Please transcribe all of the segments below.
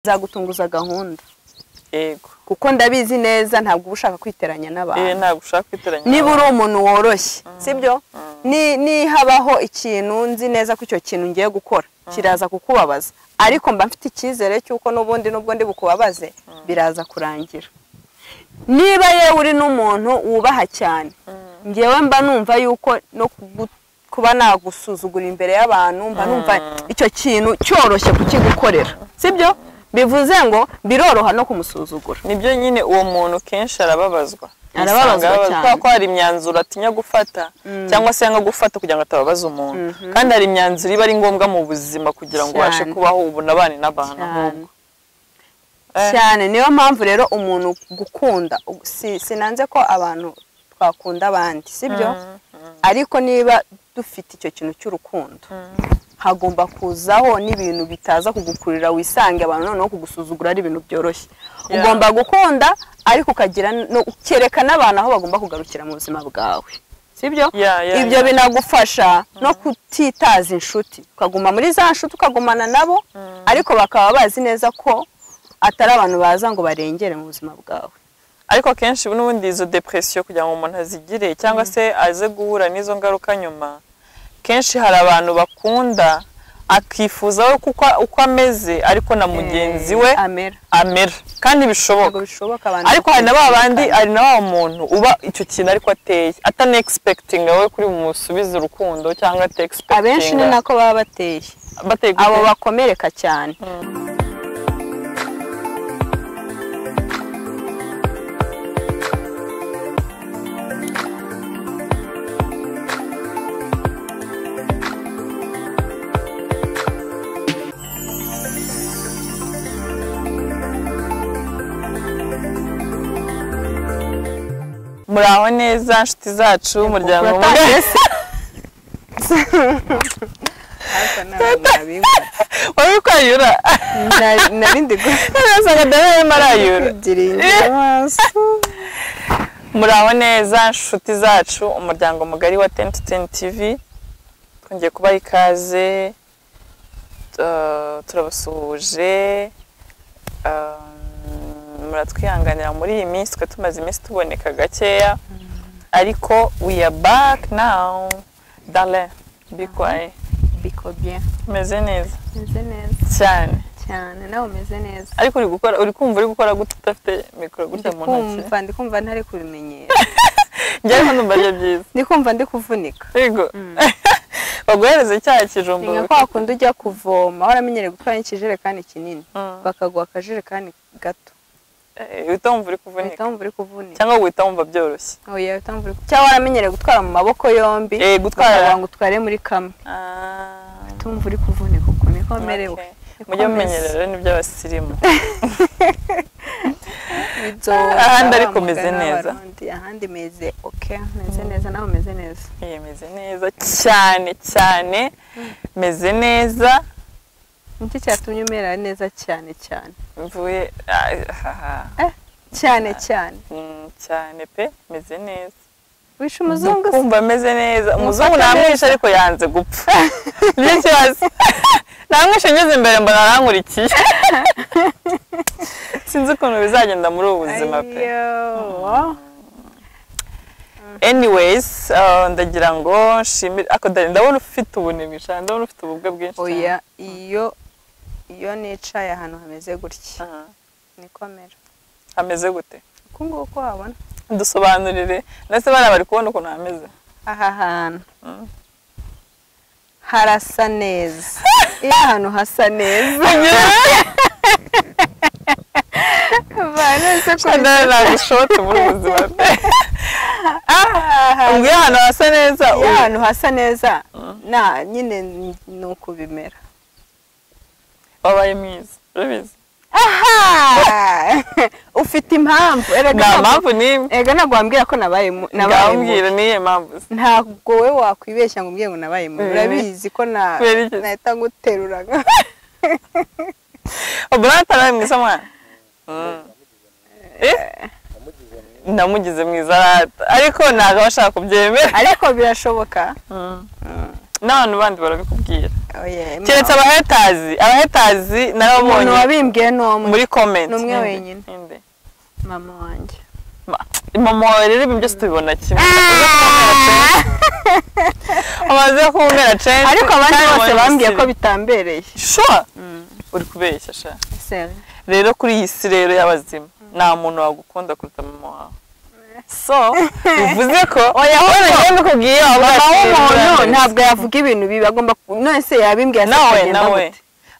zagutunguza gahunda. Yego. Kuko ndabizi neza ntabwo ushaka kwiteranya n'abantu. Ntabwo ushaka kwiteranya. Niba uri umuntu woroshye, sibyo? Ni habaho ikintu nzi neza ko icyo kintu ngiye gukora kiraza kukubabaza. Ariko mba mfite icyizere cyuko n'ubundi nubwo ndi bukubabaze biraza kurangira. Niba yewe uri n'umuntu wubaha cyane, ngewe mba numva yuko no kuba nagusuzugura imbere y'abantu, mba numva icyo kintu cyoroshye kukigukorera, sibyo? Bivuze ngo biroroha no kumusuzugura. Nibyo nyine uwo muntu kenshi arababazwa cyane ko hari imyanzuro atinya gufata cyangwa se yanga gufata kugira ngo atababaza umuntu, kandi hari imyanzuro iba ari ngombwa mu buzima kugira ngo ubashe kubaho ubona abana n'abantu ahubwo cyane. Niyo mpamvu rero umuntu gukunda sinanze ko abantu twakunda abandi, sibyo? Ariko niba dufite icyo kintu cy'urukundo hagomba kuzaho n'ibintu bitaza kugukurira wisange abantu noneho kugusuzugura ari ibintu byoroshye. Ugomba gukunda ariko ukagira no kerekana abantu aho bagomba kugarukira mu buzima bwawe, sibyo? Ibyo binagufasha no kutitaza inshuti, ukaguma muri za nshuti ukagumana nabo ariko bakaba bazi neza ko atari abantu baza ngo barengere mu buzima bwawe. Ariko kenshi n'ubundi izo depression kugira ngo umuntu azigire cyangwa se aze guhura n'izo ngaruka nyuma, kenshi hari abantu bakunda akifuza uko ameze ariko na mugenzi we amera kandi bishoboka. Ariko hari na babandi ari na wa muntu uba icyo kintu ariko ateye atane expecting wowe kuri musubiza urukundo cyangwa ate expecting. Abenshi ni nako baba bateye abo bakomereka cyane. Muraho neza nshuti zacu umuryango mugari. Wari kwayura narindi nasanga dawe marayura. Muraho neza nshuti zacu umuryango mugari wa 10 TV, twongeye kubaha ikaze, turabasuhuje, muratwihanganira muri iyi minsi twe tumaze iminsi tuboneka gakeya, ariko we are back now. Darling, bikwaye biko bien, meze neza cyane cyane. Nawe umeze neza ariko uri gukora gute udafite mikoro gutya mu ntoki? Ndikumva ntari kubimenyera. Njye ndumva ari byiza. Ndikumva ndi kuvunika. Yego. Baguhereze cya kijumba. Ninga kwa kundi ujya kuvoma waramenyereye gutwara ikijerekani kinini bakaguha akajerekani gato. Utamva uri kuvunika. Cyangwa witamva byoroshye. Oya utamva uri. Cyangwa waramenyereye gutwara mu maboko yombi. Gutwara ngo utware muri kamwe. Utumva uri kuvunika uko niko merewe. Mujye mumenyerera n'ibyo abasirimu. Ahandi ariko meze neza. Ahandi meze okay, meze neza naho meze neza. Meze neza cyane meze neza. Niki cyatumye umera neza cyane mvuye cyane pe meze neza. Wishe umuzungu kumva meze neza. Umuzungu namwishe ariko yanze gupfa. Byo cyase namwishe ngeze imbere mbona arankurikiye. Sinzi ukuntu bizagenda muri ubu buzima pe. Anyways, ndagira ngo nshimire ndabona ufite ubunemisha, ndabona ufite ububwe bwinshi. Oya iyo nicaye ahantu hameze gutya nikomera. Hameze gute? Kungo uko wabona dusobanurire nase bana bari kubona ukuntu hameze. Aha hantu harasa neza. Iyo ahantu hasa neza banese ko nagushote muri ubuzima pe. Ubwo ahantu hasa neza. Iyo ahantu hasa neza na nyine nuko bimera. Wabaye mwiza urabizi. Ufite impamvu. Erega impamvu ni ntabwo wambwira ko nabaye mbwira niye impamvu. Ntabwo we wakwibeshya ngo umbwiye ngo nabaye urabizi ko nahita nguteruraga. Obrata nawe mwiza mwana. Namugize mwiza rata ariko ntago bashaka kubyemera. Ariko birashoboka. N'abantu bandi barabikubwira. keretse abahetazi narabonye umuntu wabimbwiye n'umwe muri comment n'umwe wenyine mama wanjye mama wawe rero ibyo byose tubibona kimwe amaze kumbera change ariko abandi bose bambwiye ko bitambereye sure uri kubeshya sha rero kuri iyi si rero y'abazima nta muntu wagukunda kuruta mama wawe so bivuze ko oya ngende kubwiye umuntu ntabwo yavuga ibintu bibi agomba none se yabimbwiye nawe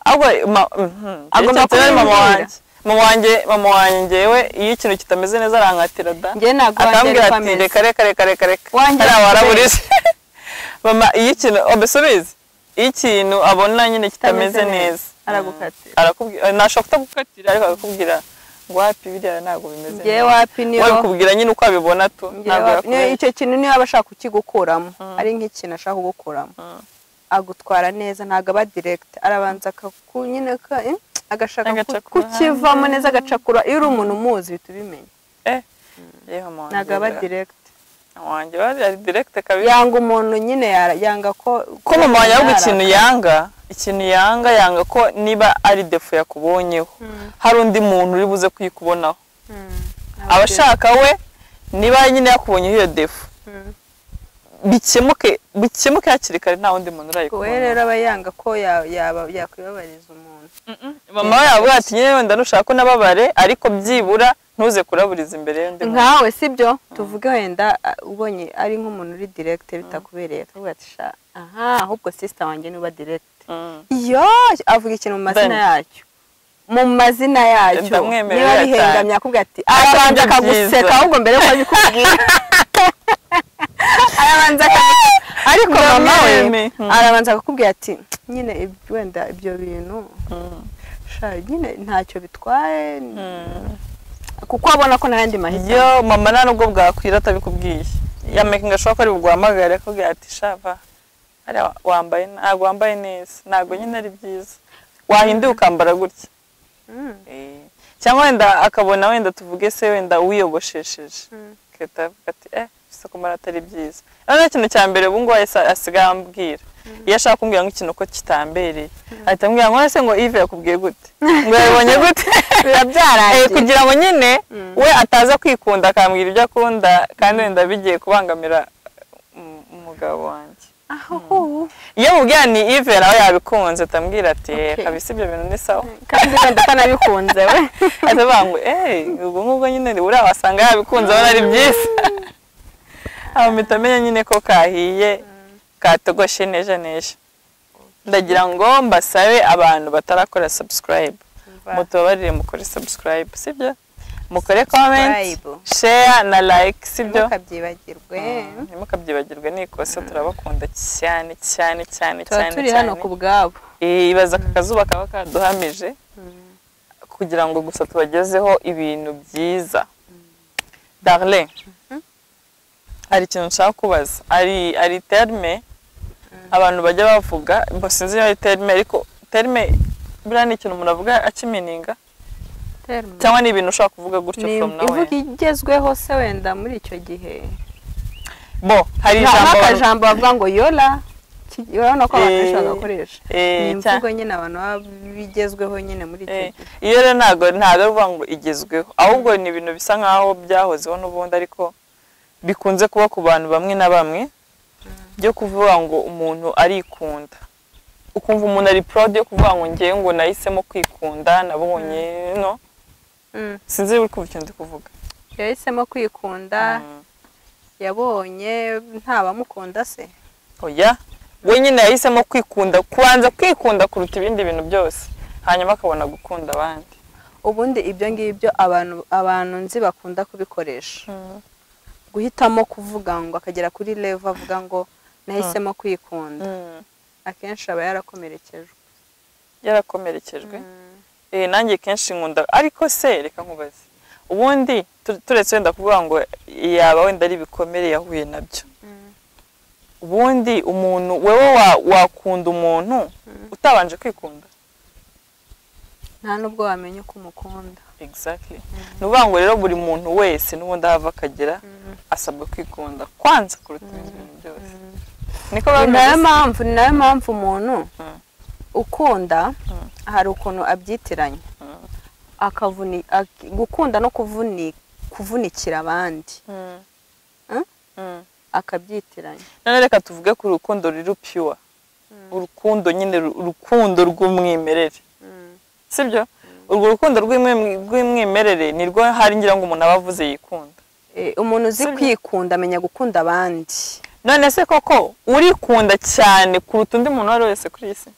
ahubwo agomba kuba mama wanjye ngewe iyo ikintu kitameze neza arankatira da akambwira ati reka waraburije mama iyo ikintu obesubize iyo ikintu abona nyine kitameze neza aragukatira arakubwira nashaka kutagukatira ariko akakubwira ngo wapi biriya ntabwo bimeze neza ngewe wapi niyo wabikubwira nyine uko abibona tu icyo kintu niyo aba ashaka kukigukuramo ari nk'ikintu ashaka kugukuramo agutwara neza ntabwo aba direct arabanza nyine agashaka kukivamo neza agacakura iyo uri umuntu umuzi uhita ubimenya ntabwo aba direct wanjye ari direct kabisa yanga umuntu nyine yanga ko mama wanjye ahubwo ikintu yanga ko niba ari defo yakubonyeho hari undi muntu uri buze kuyikubonaho abashaka we niba nyine yakubonyeho iyo defo bikemuke hakiri kare nta wundi muntu urayikubona we rero aba yanga ko yakwibabariza umuntu mama we yavuga ati nyine wenda nushaka ko nababare ariko byibura ntuze kuraburiza imbere y'undi muntu nkawe sibyo tuvuge wenda ubonye ari nk'umuntu uri direct bitakubereye tuvuga ati sha ahubwo sister wanjye niba direct iyo avuga ikintu mu mazina yacyo niba bihengamye akubwira ati arabanza akaguseka ahubwo mbere yuko abikubwira arabanza ariko mama we arabanza akakubwira ati nyine wenda ibyo bintu nyine ntacyo bitwaye kuko abona ko n'ayandi mahitamo yo mama nta nubwo bwakwira atabikubwiye yamakinga ashobora ko ari buguhamagare akubwira ati shava ntabwo wambaye neza ntabwo nyine ari byiza wahinduye ukambara gutya cyangwa wenda akabona wenda tuvuge se wenda wiyogoshesheje akahita avuga ati bisa kumara atari byiza rero ikintu cya mbere ubu ngubu asigaye ambwira iyo ashaka kumbwira nk'ikintu ko kitambereye ahita ambwira ngo ese ngo Yves yakubwiye gute ngo yabonye gute biba byarangiye kugira ngo nyine we ataza kwikunda akambwira ibyo akunda kandi wenda bigiye kubangamira umugabo wanjye iyo mubwira ni Yves nawe yabikunze atambwira ati kabisa ibyo bintu ni sawa kandi wenda atanabikunze we atavuga ngo ubwo ngubwo nyine uriya wasanga yabikunze abona ari byiza aho mpita amenya nyine ko kahiye katogoshe neja ndagira ngo mbasabe abantu batarakora subscribe mutubabarire mukore subscribe sibyo mukore comment share na like sibyo ntimukabyibagirwe n'ikosa turabakunda cyane cyane cyane cyane turi hano ku bwabo ibaza akazuba kaba kaduhamije kugira ngo gusa tubagezeho ibintu byiza Darlene hari ikintu nshaka kubaza ari terme abantu bajya bavuga sinzi iyo ari terme ariko terme buriya ni ikintu umuntu avuga akimininga cyangwa ni ibintu ushaka kuvuga gutyo from now ivuga igezweho se wenda muri icyo gihe hari ijambo bavuga ngo yola urabona ko abantu benshi bagakoresha ni imvugo nyine abantu baba bigezweho nyine muri icyo gihe iyo rero ntabwo bivuga ngo igezweho ahubwo ni ibintu bisa nkaho byahozeho n'ubundi ariko bikunze kuba ku bantu bamwe na bamwe byo kuvuga ngo umuntu arikunda ukumva umuntu ari proud yo kuvuga ngo ngiye ngo nahisemo kwikunda nabonye no sinzi uri kumva icyo ndi kuvuga yahisemo kwikunda yabonye ntabamukunda se oya we nyine yahisemo kwikunda kubanza kwikunda kuruta ibindi bintu byose hanyuma akabona gukunda abandi ubundi ibyo ngibyo abantu nzi bakunda kubikoresha guhitamo kuvuga ngo akagera kuri level avuga ngo nahisemo kwikunda akenshi aba yarakomerekejwe nanjye kenshi nkunda ariko se reka nkubaze ubundi turetse wenda kuvuga ngo yaba wenda ari ibikomere yahuye nabyo ubundi umuntu wewe wakunda umuntu utabanje kwikunda nta nubwo wamenya uko umukunda exactly nuvuga ngo rero buri muntu wese n'ubundi ahava akagera asabwa kwikunda kwanza kuruta ibintu byose niko ni nayo mpamvu umuntu ukunda hari ukuntu abyitiranya gukunda no kuvunikira abandi akabyitiranya. None reka tuvuge ku rukundo ruri pure, urukundo nyine urukundo rw'umwimerere, sibyo? Urwo rukundo rw'umwimerere nirwo hari ngira ngo umuntu abavuze yikunda. Umuntu uzi kwikunda amenya gukunda abandi. None se koko urikunda cyane kuruta undi muntu wari wese kuri isi?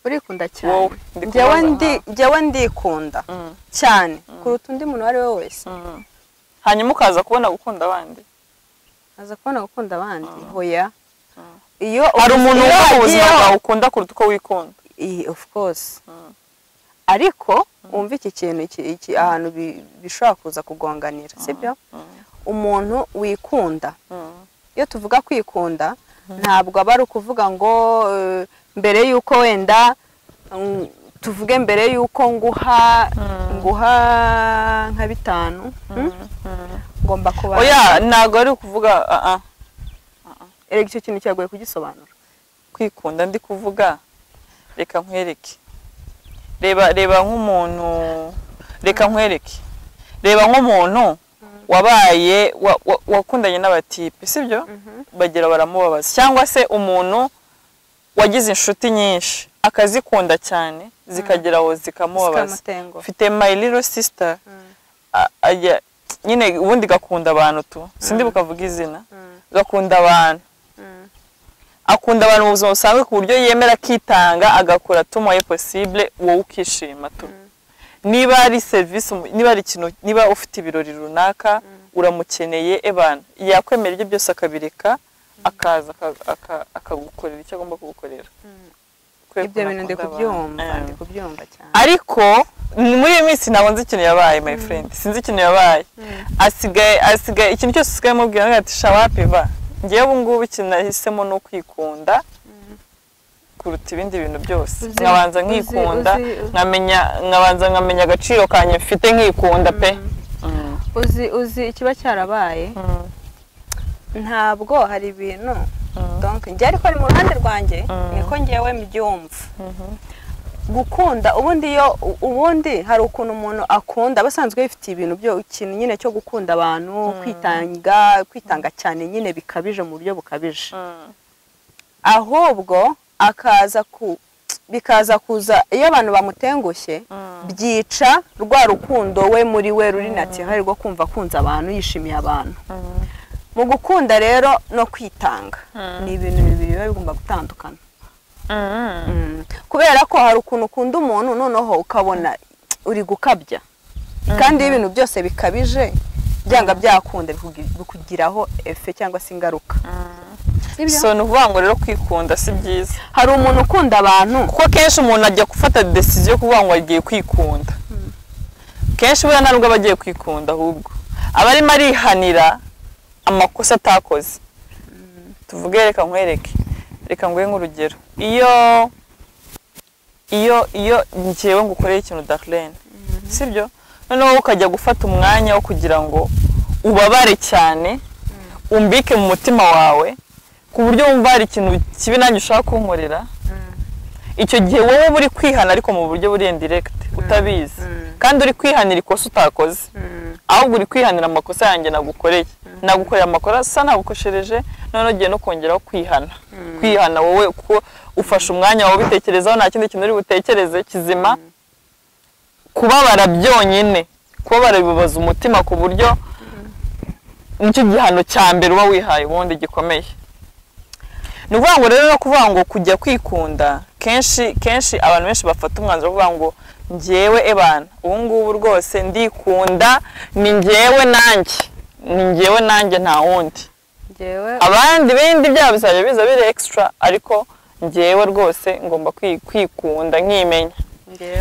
Urikunda cyane. Njyewe ndikunda cyane kuruta undi muntu wari wese. Hanyuma ukaza kubona gukunda abandi. Aza kubona gukunda abandi hoya. Iyo hari umuntu mu buzima bwawe ukunda kuruta uko wikunda. Of course. Ariko umva iki kintu iki ahantu bishobora kuza kugonganira, sibyo? Umuntu wikunda. Iyo tuvuga kwikunda ntabwo aba ari ukuvuga ngo mbere yuko wenda tuvuge mbere yuko nguha nka 5 ngomba kuba oya ntago ari ukuvuga erega icyo kintu cyagoye kugisobanura. Kwikunda ndi kuvuga reka nkwereke, reba nk'umuntu, reka nkwereke, reba nk'umuntu wabaye wakundanye n'abatipe, sibyo? Bagira baramubabaza, cyangwa se umuntu wagize inshuti nyinshi akazikunda cyane zikageraho zikamubabaza. Ufite my little sister nyine ubundi gakunda abantu tu, sindi bukavuga izina, gakunda abantu, akunda abantu mu buzima busanzwe ku buryo yemera kitanga agakora tumoye possible wowe ukishima tu. Niba ari service, niba ari ikintu, niba ufite ibirori runaka uramukeneye ebana yakwemera ibyo byose akabireka akaza akagukorera icyo agomba kugukorera. Ibyo bintu ndi kubyumva cyane. Ariko muri iyi minsi nabonze ikintu yabaye my friend, sinzi ikintu yabaye, asigaye ikintu cyose usigaye mubwira ati shawapi va, ngiye ubu ngubu ikintu nahisemo no kwikunda kuruta ibindi bintu byose. Nkabanza nkikunda, nkamenya agaciro kanye mfite nkikunda pe. Uzi ikiba cyarabaye ntabwo hari ibintu donc njye ariko ari mu ruhande rwanjye niko ngiyewe mbyumva. Gukunda ubundi hari ukuntu umuntu akunda basanzwe bifite ibintu byo ikintu nyine cyo gukunda abantu, kwitanga cyane nyine bikabije mu buryo bukabije, ahubwo bikaza kuza iyo abantu bamutengushye byica rwa rukundo we muri we ruri naturel rwo kumva kunza abantu, yishimiye abantu. Mu gukunda rero no kwitanga ni ibintu bibiri biba bigomba gutandukana. Kubera ko hari ukuntu ukunda umuntu noneho ukabona uri gukabya, kandi ibintu byose bikabije byanga byakunda bikugiraho efe cyangwa se ingaruka. So nuvuga ngo rero kwikunda si byiza. Hari umuntu ukunda abantu kuko kenshi umuntu ajya gufata decision yo kuvuga ngo agiye kwikunda. Kenshi bura ntabwo abagiye kwikunda, ahubwo abarimo arihanira amakosa atakoze. Tuvuge reka nkwereke, reka nguhe nk'urugero. Iyo ngiyewe ngukoreye ikintu Darlene, sibyo? Noneho ukajya gufata umwanya wo kugira ngo ubabare cyane, umbike mu mutima wawe ku buryo wumva hari ikintu kibi nanjye ushaka kunkorera. Icyo gihe wowe uri kwihana ariko mu buryo buri indirect utabizi, kandi uri kwihanira ikosa utakoze, ahubwo uri kwihanira amakosa yanjye nagukoreye. Nagukoreye amakosa nagukoshereje, none ugiye no kongeraho kwihana wowe kuko ufashe umwanya wawe bitekerezaho nta kindi kintu uri butekereze kizima. Kubabara byonyine, kubabara bibabaza umutima ku buryo nicyo gihano cya mbere uba wihaye ubundi gikomeye. Ni ukuvuga ngo rero no kuvuga ngo kujya kwikunda, kenshi abantu benshi bafata umwanzuro kuvuga ngo njyewe ebana ubu ngubu rwose ndikunda, ni njyewe nanjye nta wundi. Abandi bindi byabo bizajya biza biri extra, ariko njyewe rwose ngomba kwikunda nkimenya.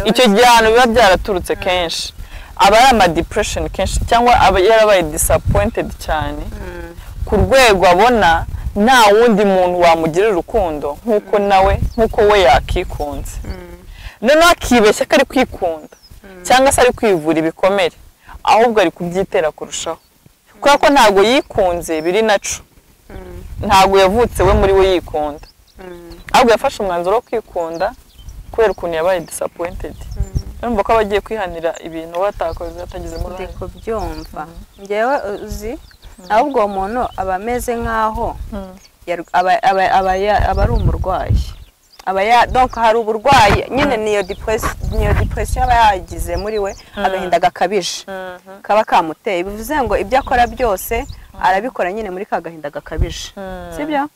Icyo gihano biba byaraturutse kenshi aba ari ama depression kenshi, cyangwa aba yarabaye disappointed cyane ku rwego abona nta wundi muntu wamugirira urukundo nkuko we yakikunze. Noneho akibeshya ko ari kwikunda cyangwa se ari kwivura ibikomere, ahubwo ari kubyitera kurushaho kubera ko ntabwo yikunze biri naco. ntabwo yavutse we muri we yikunda ahubwo yafashe umwanzuro wo kwikunda kubera ukuntu yabaye disappointed urumva ko abagiye kwihanira ibintu watakoze atagize mu ruhande ndiko byumva ngewe uzi ahubwo umuntu aba ameze nkaho aba ari umurwayi donc hari uburwayi nyine niyo depression aba yagize muri we agahinda gakabije kaba kamuteye bivuze ngo ibyo akora byose arabikora nyine muri ka gahinda gakabije sibyo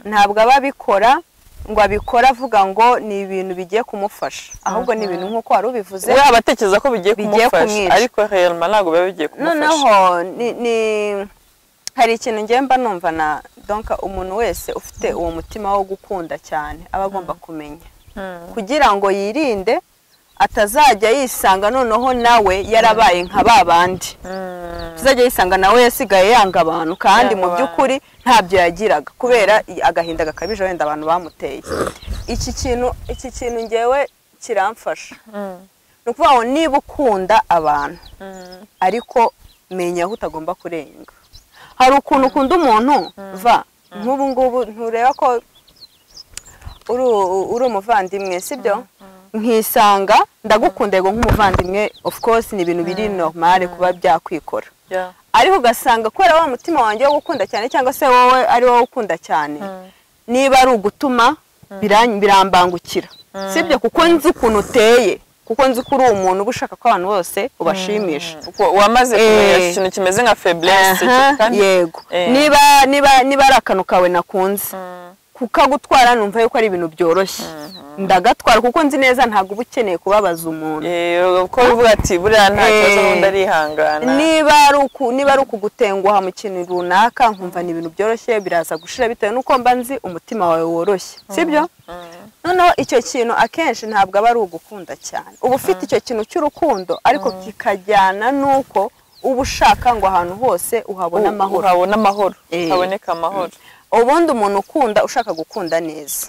ntabwo aba abikora ngo abikora avuga ngo ni ibintu bigiye kumufasha ahubwo ni ibintu nkuko wari ubivuze we abatekereza ko bigiye kumufasha ariko réellement ntabwo biba bigiye kumufasha noneho ni hari ikintu ngemba numva na donc umuntu wese ufite uwo mutima wo gukunda cyane aba agomba kumenya kugira ngo yirinde atazajya yisanga noneho nawe yarabaye nka babandi tuzajya yisanga nawe yasigaye yanga abantu kandi mu by'ukuri ntabyo yagiraga kubera agahinda gakabije wenda abantu bamuteye iki kintu ngewe kiramfasha no kuvuga ngo niba ukunda abantu ariko menya aho utagomba kurenga hari ukuntu ukunda umuntu va nk'ubu ngubu ntureba ko uri umuvandimwe sibyo nkisanga ndagukunda yego nk'umuvandimwe of course ni ibintu biri normal kuba byakwikora ariko ugasanga kubera wa mutima wanjye wo gukunda cyane cyangwa se wowe ari wowe ukunda cyane niba ari ugutuma birambangukira sibyo kuko nzi ukuntu uteye kuko nzi ko uri umuntu ubushaka ko abantu bose ubashimisha wamaze kumenya ikintu kimeze nka faiblesse yego niba ari akantu kawe nakunze kukagutwara numva yuko ari ibintu byoroshye ndagatwara kuko nzi neza ntabwo uba ukeneye kubabaza umuntu uko bivuga ati buriya nta kibazo n'undi arihangana niba ari ukugutenguha mu kintu runaka nkumva ni ibintu byoroshye biraza gushira bitewe n'uko mba nzi umutima wawe woroshye sibyo noneho icyo kintu akenshi ntabwo aba ari ugukunda cyane uba ufite icyo kintu cy'urukundo ariko kikajyana n'uko uba ushaka ngo ahantu hose uhabone amahoro haboneka amahoro ubundi umuntu ukunda ushaka gukunda neza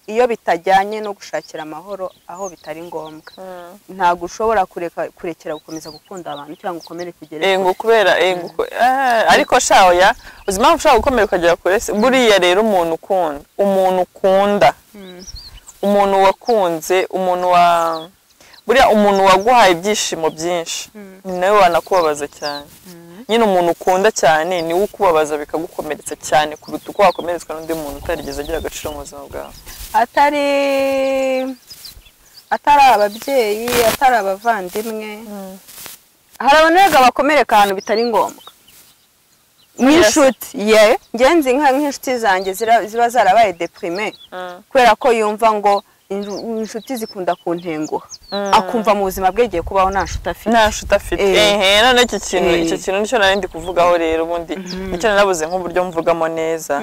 iyo bitajyanye no gushakira amahoro aho bitari ngombwa ntabwo ushobora kurekera gukomeza gukunda abantu cyangwa ukomere kugera ngo kubera ariko shaoya uzima ushaka gukomera ukagera kure buriya rero umuntu ukunda umuntu wakunze buriya umuntu waguhaye ibyishimo byinshi ni nawe wanakubabaza cyane nyine umuntu ukunda cyane ni ukubabaza bikagukomeretsa cyane kuruta uko wakomeretswa n'undi muntu utarigeze agira agaciro mu buzima bwawe atari ababyeyi atari abavandimwe hari abantu bakomereka ahantu bitari ngombwa nk'inshuti ngenzi nk'inshuti zanjye ziba zarabaye deprime kubera ko yumva ngo inshuti zikunda kuntenguha akumva mu buzima bwe giye kubaho nta nshuti afite none icyo kintu nicyo nari ndi kuvugaho rero ubundi nicyo narabuze nk'uburyo mvugamo neza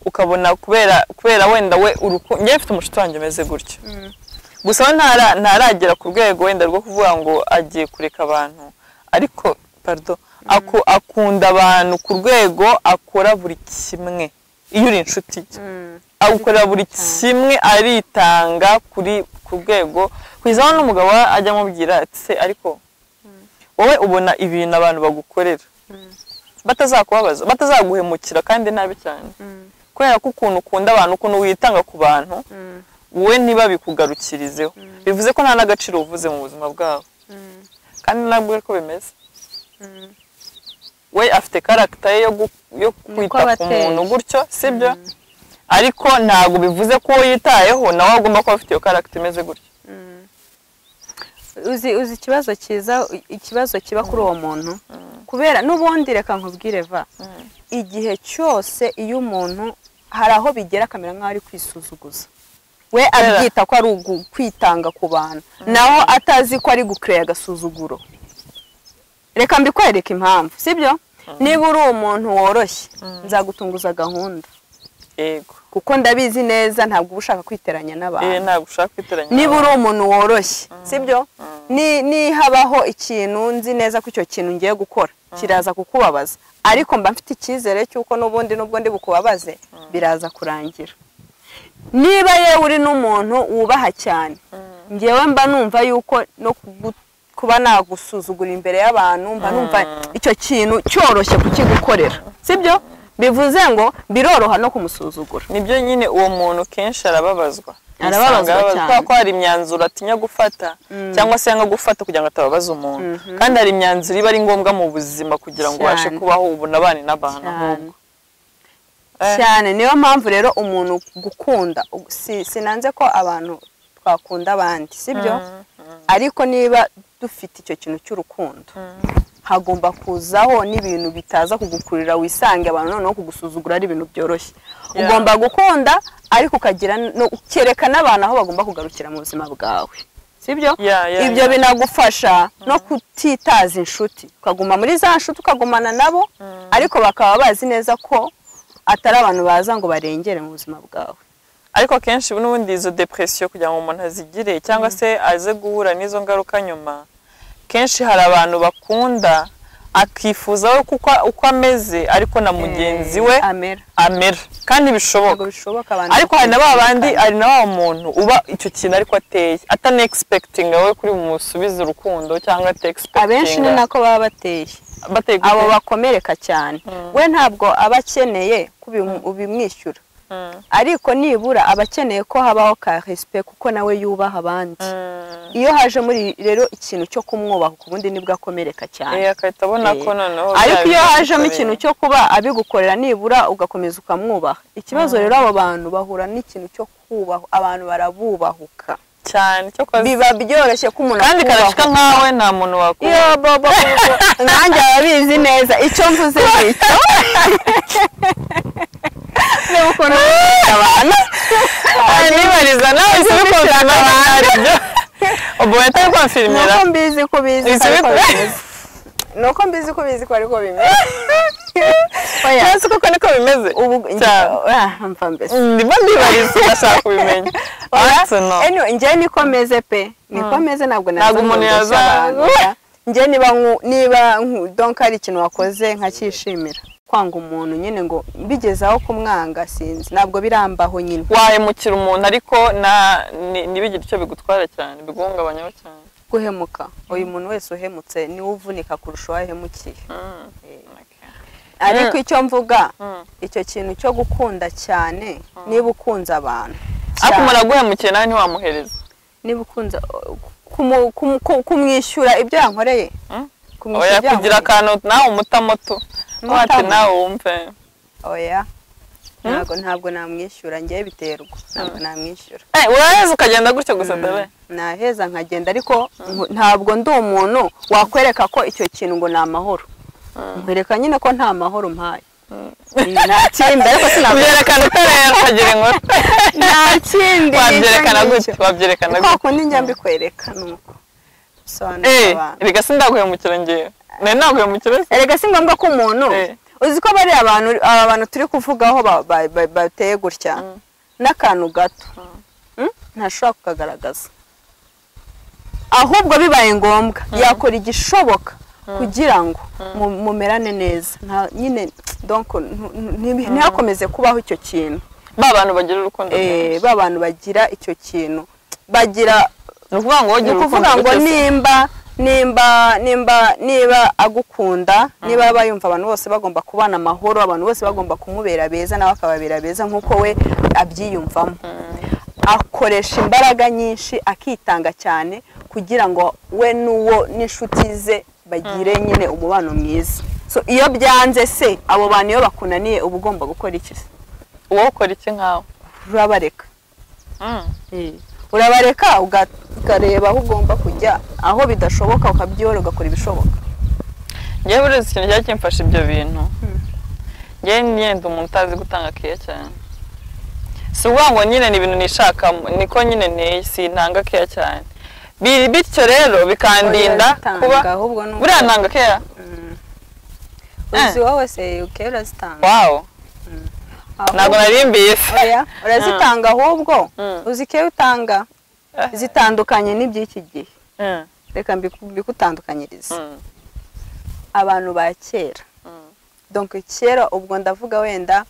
ukabona kubera wenda we njye mfite umushuti wanjye umeze gutyo gusa ntaragera ku rwego wenda rwo kuvuga ngo agiye kureka abantu ariko akunda abantu ku rwego akora buri kimwe iyo uri inshuti awukorera buri kimwe aritanga ku rwego kwizaho n'umugabo ajya amubwira ati se ariko wowe ubona ibintu abantu bagukorera batazakubabaza batazaguhemukira kandi nabi cyane kubera ko ukuntu ukunda abantu ukuntu witanga ku bantu wowe ntibabikugarukirizeho bivuze ko nta n'agaciro uvuze mu buzima bwawe kandi ntabwo ko bimeze we afite character yo kwita ku muntu gutyo sibyo ariko ntabwo bivuze ko yitayeho nawe agomba kuba afite iyo character imeze gutyo uzi ikibazo kiba kuri uwo muntu kubera n'ubundi reka nkubwire va igihe cyose iyo umuntu hari aho bigera akamera nk'aho ari kwisuzuguza we abyita ko ari ukwitanga ku bantu naho atazi ko ari gucreate agasuzuguro reka mbikwereke impamvu sibyo niba uri umuntu woroshye nzagutunguza gahunda yego kuko ndabizi neza ntabwo uba ushaka kwiteranya n'abantu ntabwo ushaka kwiteranya niba uri umuntu woroshye sibyo ni habaho ikintu nzi neza ko icyo kintu ngiye gukora kiraza kukubabaza ariko mba mfite icyizere cy'uko n'ubundi nubwo ndi bukubabaze biraza kurangira niba yewe uri n'umuntu wubaha cyane ngewe mba numva yuko no kuba nagusuzugura imbere y'abantu mba numva icyo kintu cyoroshye kukigukorera sibyo bivuze ngo biroroha no kumusuzugura. Nibyo nyine uwo muntu kenshi arababazwa cyane ko hari imyanzuro atinya gufata cyangwa se yanga gufata kugira ngo atababaza umuntu, kandi hari imyanzuro iba ari ngombwa mu buzima kugira ngo ubashe kubaho ubunabane n'abantu ahubwo cyane. Niyo mpamvu rero umuntu gukunda, sinanze ko abantu twakunda abandi, sibyo, ariko niba dufite icyo kintu cy'urukundo hagomba kuzaho n'ibintu bitaza kugukurira wisange abantu noneho kugusuzugura ari ibintu byoroshye. Ugomba gukunda ariko ukagira no ukerekana abantu aho bagomba kugarukira mu buzima bwawe, sibyo. Ibyo binagufasha no kutitaza inshuti, ukaguma muri za nshuti ukagumana nabo, ariko bakaba bazi neza ko atari abantu baza ngo barengere mu buzima bwawe. Ariko kenshi n'ubundi izo depression kugira ngo umuntu azigire cyangwa se aze guhura n'izo ngaruka nyuma, kenshi hari abantu bakunda akifuza uko ameze ariko na mugenzi we amera, kandi bishoboka. Ariko hari na babandi, hari na wa muntu uba icyo kintu ariko ateye atane expecting wowe kuri musubiza urukundo cyangwa ate expecting. Abenshi ni nako baba bateye abo bakomereka cyane. We ntabwo aba akeneye kubimwishyura, ariko nibura abakeneye ko habaho ka respect kuko nawe yubaha abandi. Iyo haje muri rero ikintu cyo kumwubaha kubundi nibwo akomereka cyane. Akahita abona ko noneho. Ariko iyo hajemo ikintu cyo kuba abigukorera nibura ugakomeza ukamwubaha. Ikibazo rero abo bantu bahura n'ikintu cyo kubaho, abantu barabubahuka cyane, cyo biba byoroshye ko umuntu kandi karashika nkawe nta muntu wakuba. Yo bobo nanjye ababizi neza icyo mvuze icyo n'ukuntu abantu nibariza nawe sibikunda n'abandi byo ubu yataye kwafirmira nuko mbizi ko bizi nuko mbizi ko bizi ko ariko bimeze. Oya kuko niko bimeze ubu mva mbese ndimo ndibariza ndashaka kubimenya. Anyway njye niko meze pe, niko meze ntabwo umuntu yazaga njye niba donc ari ikintu wakoze nkakishimira. Kwanga umuntu nyine ngo bigezaho kumwanga sinzi, ntabwo birambaho nyine. Wahemukira umuntu ariko nibigire icyo bigutwara cyane, biguhungabanyaho cyane. Guhemuka, uyu muntu wese uhemutse niwe uvunika kurusha uwahemukiye. Ariko icyo mvuga icyo kintu cyo gukunda cyane, niba ukunze abantu ariko muraguhemukiye nawe ntiwamuhereza, niba ukunze kumwishyura ibyo yankoreye, oya kugira akantu nawe umutamoto wate nawe wumve. Oya ntabwo namwishyura, ngiye biterwa, ntabwo namwishyura. Uraheza ukagenda gutyo gusa dawe? Naheza nkagenda, ariko ntabwo ndi umuntu wakwereka ko icyo kintu ngo ni amahoro. Nkwereka nyine ko nta mahoro mpaye. Nakindi ariko sinabyerekana utarera kagira ngo nakindi wabyerekana gute, wabyerekana gute? Kuko ninjya mbikwereka nuko erega sindaguhemukira ngiye naguhemukira. Erega si ngombwa ko umuntu uzi ko bari abantu turi kuvugaho bateye gutya n'akantu gato ntashobora kukagaragaza, ahubwo bibaye ngombwa yakora igishoboka kugira ngo mumerane neza. Nyine donc ntihakomeze kubaho icyo kintu. Abantu bagira urukundo, abantu bagira icyo kintu, bagira ukuvuga ngo niba agukunda, niba bayumva abantu bose bagomba kubana amahoro, abantu bose bagomba kumubera beza nawe akababera beza nk'uko we abyiyumvamo. Akoresha imbaraga nyinshi akitanga cyane kugira ngo we n'uwo n'inshuti ze bagire nyine umubano mwiza. So iyo byanze se abo bantu iyo bakunaniye uba ugomba gukora iki? Uwo ukora iki nkawe? Urabareka. Urabareka ukareba aho ugomba kujya, aho bidashoboka ukabyora ugakora ibishoboka. Ngiye bureze ikintu cyakimfasha ibyo bintu. Ngiye ngenda umuntu utazi gutanga keya cyane. Si uvuga ngo nyine ni ibintu nishaka, niko nyine nteye sintanga keya cyane. Bityo rero bikandinda kuba buriya ntanga keya. Uzi wowe se ukera zitanga. Wow. Ntabwo narimbiye. Oya urazitanga ahubwo uzi keya utanga zitandukanye n'iby'iki gihe. Reka mbikutandukanyiriza. Abantu ba kera, donc kera ubwo ndavuga wenda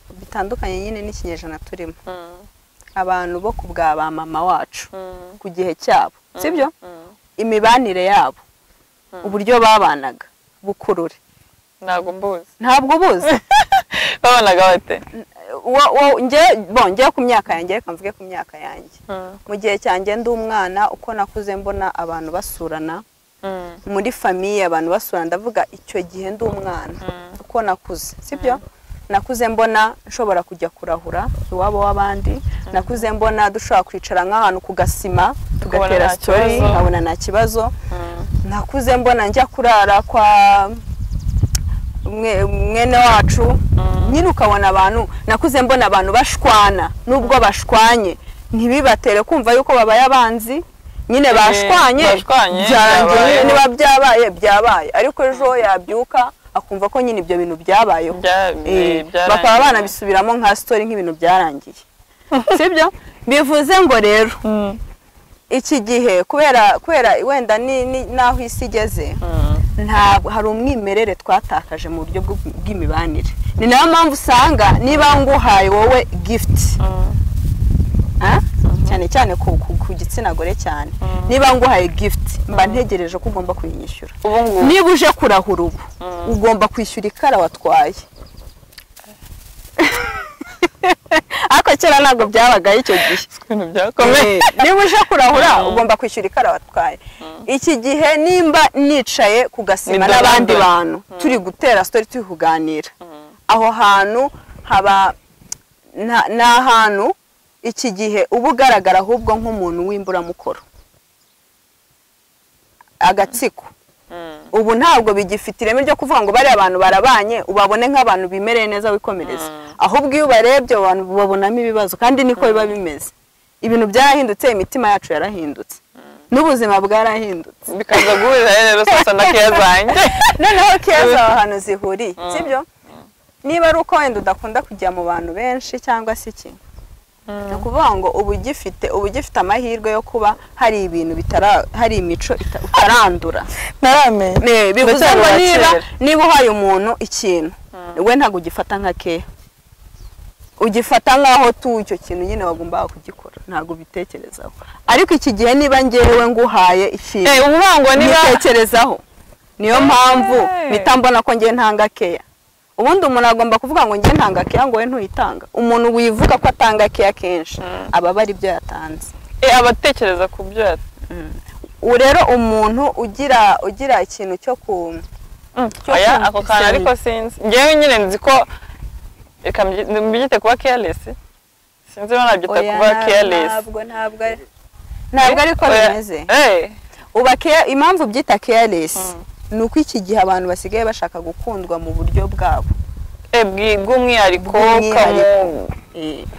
bitandukanye nyine n'ikinyejana turimo. Abantu bo kubwa ba mama wacu ku gihe cyabo, sibyo? Imibanire yabo, uburyo babanaga bukurure. Ntabwo mbuzi. Ntabwo buzi. babonaga bate ngiye ku myaka yanjye, reka mvuge ku myaka yanjye. Mu gihe cyanjye ndi umwana, uko nakuze mbona abantu basurana muri famiye, abantu basurana, ndavuga icyo gihe ndi umwana uko nakuze, sibyo? Nakuze mbona nshobora kujya kurahura iwabo w'abandi, nakuze mbona dushobora kwicara nk'ahantu ku gasima tugatera story, nkabona nta kibazo. Nakuze mbona njya kurara kwa mwene wacu, nyine ukabona abantu. Nakuze mbona abantu bashwana, nubwo bashwanye ntibibatere kumva yuko babaye abanzi, nyine bashwanye byarangiye, niba byabaye, ariko ejo yabyuka akumva ko nyine ibyo bintu byabayeho, bakaba banabisubiramo nka story nk'ibintu byarangiye, sibyo? Bivuze ngo rero iki gihe kubera wenda naho isi igeze, ntabwo hari umwimerere twatakaje mu buryo bw'imibanire. Ni nayo mpamvu usanga niba nguhaye wowe gift, cyane cyane ku gitsina gore cyane, niba nguhaye gift mba ntegereje ko ugomba kuyinyishyura. Niba uje kurahura ubu ugomba kwishyura ikara watwaye. Ako kera ntabwo byabagaho icyo gihe. Niba uje kurahura ugomba kwishyura ikara watwaye. Iki gihe nimba nicaye ku gasima n'abandi bantu turi gutera story, turi kuganira, aho hantu haba nta hantu iki gihe uba ugaragara ahubwo nk'umuntu w'imburamukoro, agatsiko. Ubu ntabwo bigifite ireme ryo kuvuga ngo bari abantu barabanye ubabone nk'abantu bimereye neza wikomereza, ahubwo iyo ubarebye abantu babonamo ibibazo, kandi niko biba bimeze. Ibintu byarahindutse, imitima yacu yarahindutse, n'ubuzima bwarahindutse, bikaza guhurira rero sasa na keya zanjye. Noneho keya zaho ahantu zihuriye, sibyo? Niba ari uko wenda udakunda kujya mu bantu benshi cyangwa se iki, ni ukuvuga ngo ubu ugifite amahirwe yo kuba hari ibintu hari imico utarandura. Naramenye. Bivuze ngo niba uhaye umuntu ikintu, we ntabwo ugifata nka keya, ugifata nk'aho icyo kintu nyine wagombaga kugikora, ntabwo ubitekerezaho. Ariko iki gihe niba ngewe nguhaye ikintu nitekerezaho, niyo mpamvu mpita mbona ko ngewe ntanga keya. Ubundi umuntu agomba kuvuga ngo ngewe ntanga keya, ngo we ntuyitanga. Umuntu wivuga ko atanga keya kenshi aba ari ibyo yatanze, abatekereza ku byo rero umuntu ugira ikintu cyo ako kana, ariko sinzi ngewe nyine nzi ko reka mbyite kuba careless, sinzi no nabyita kuba careless. Ntabwo ariko bimeze. Impamvu byita careless nuko iki gihe abantu basigaye bashaka gukundwa mu buryo bwabo, bw'umwihariko.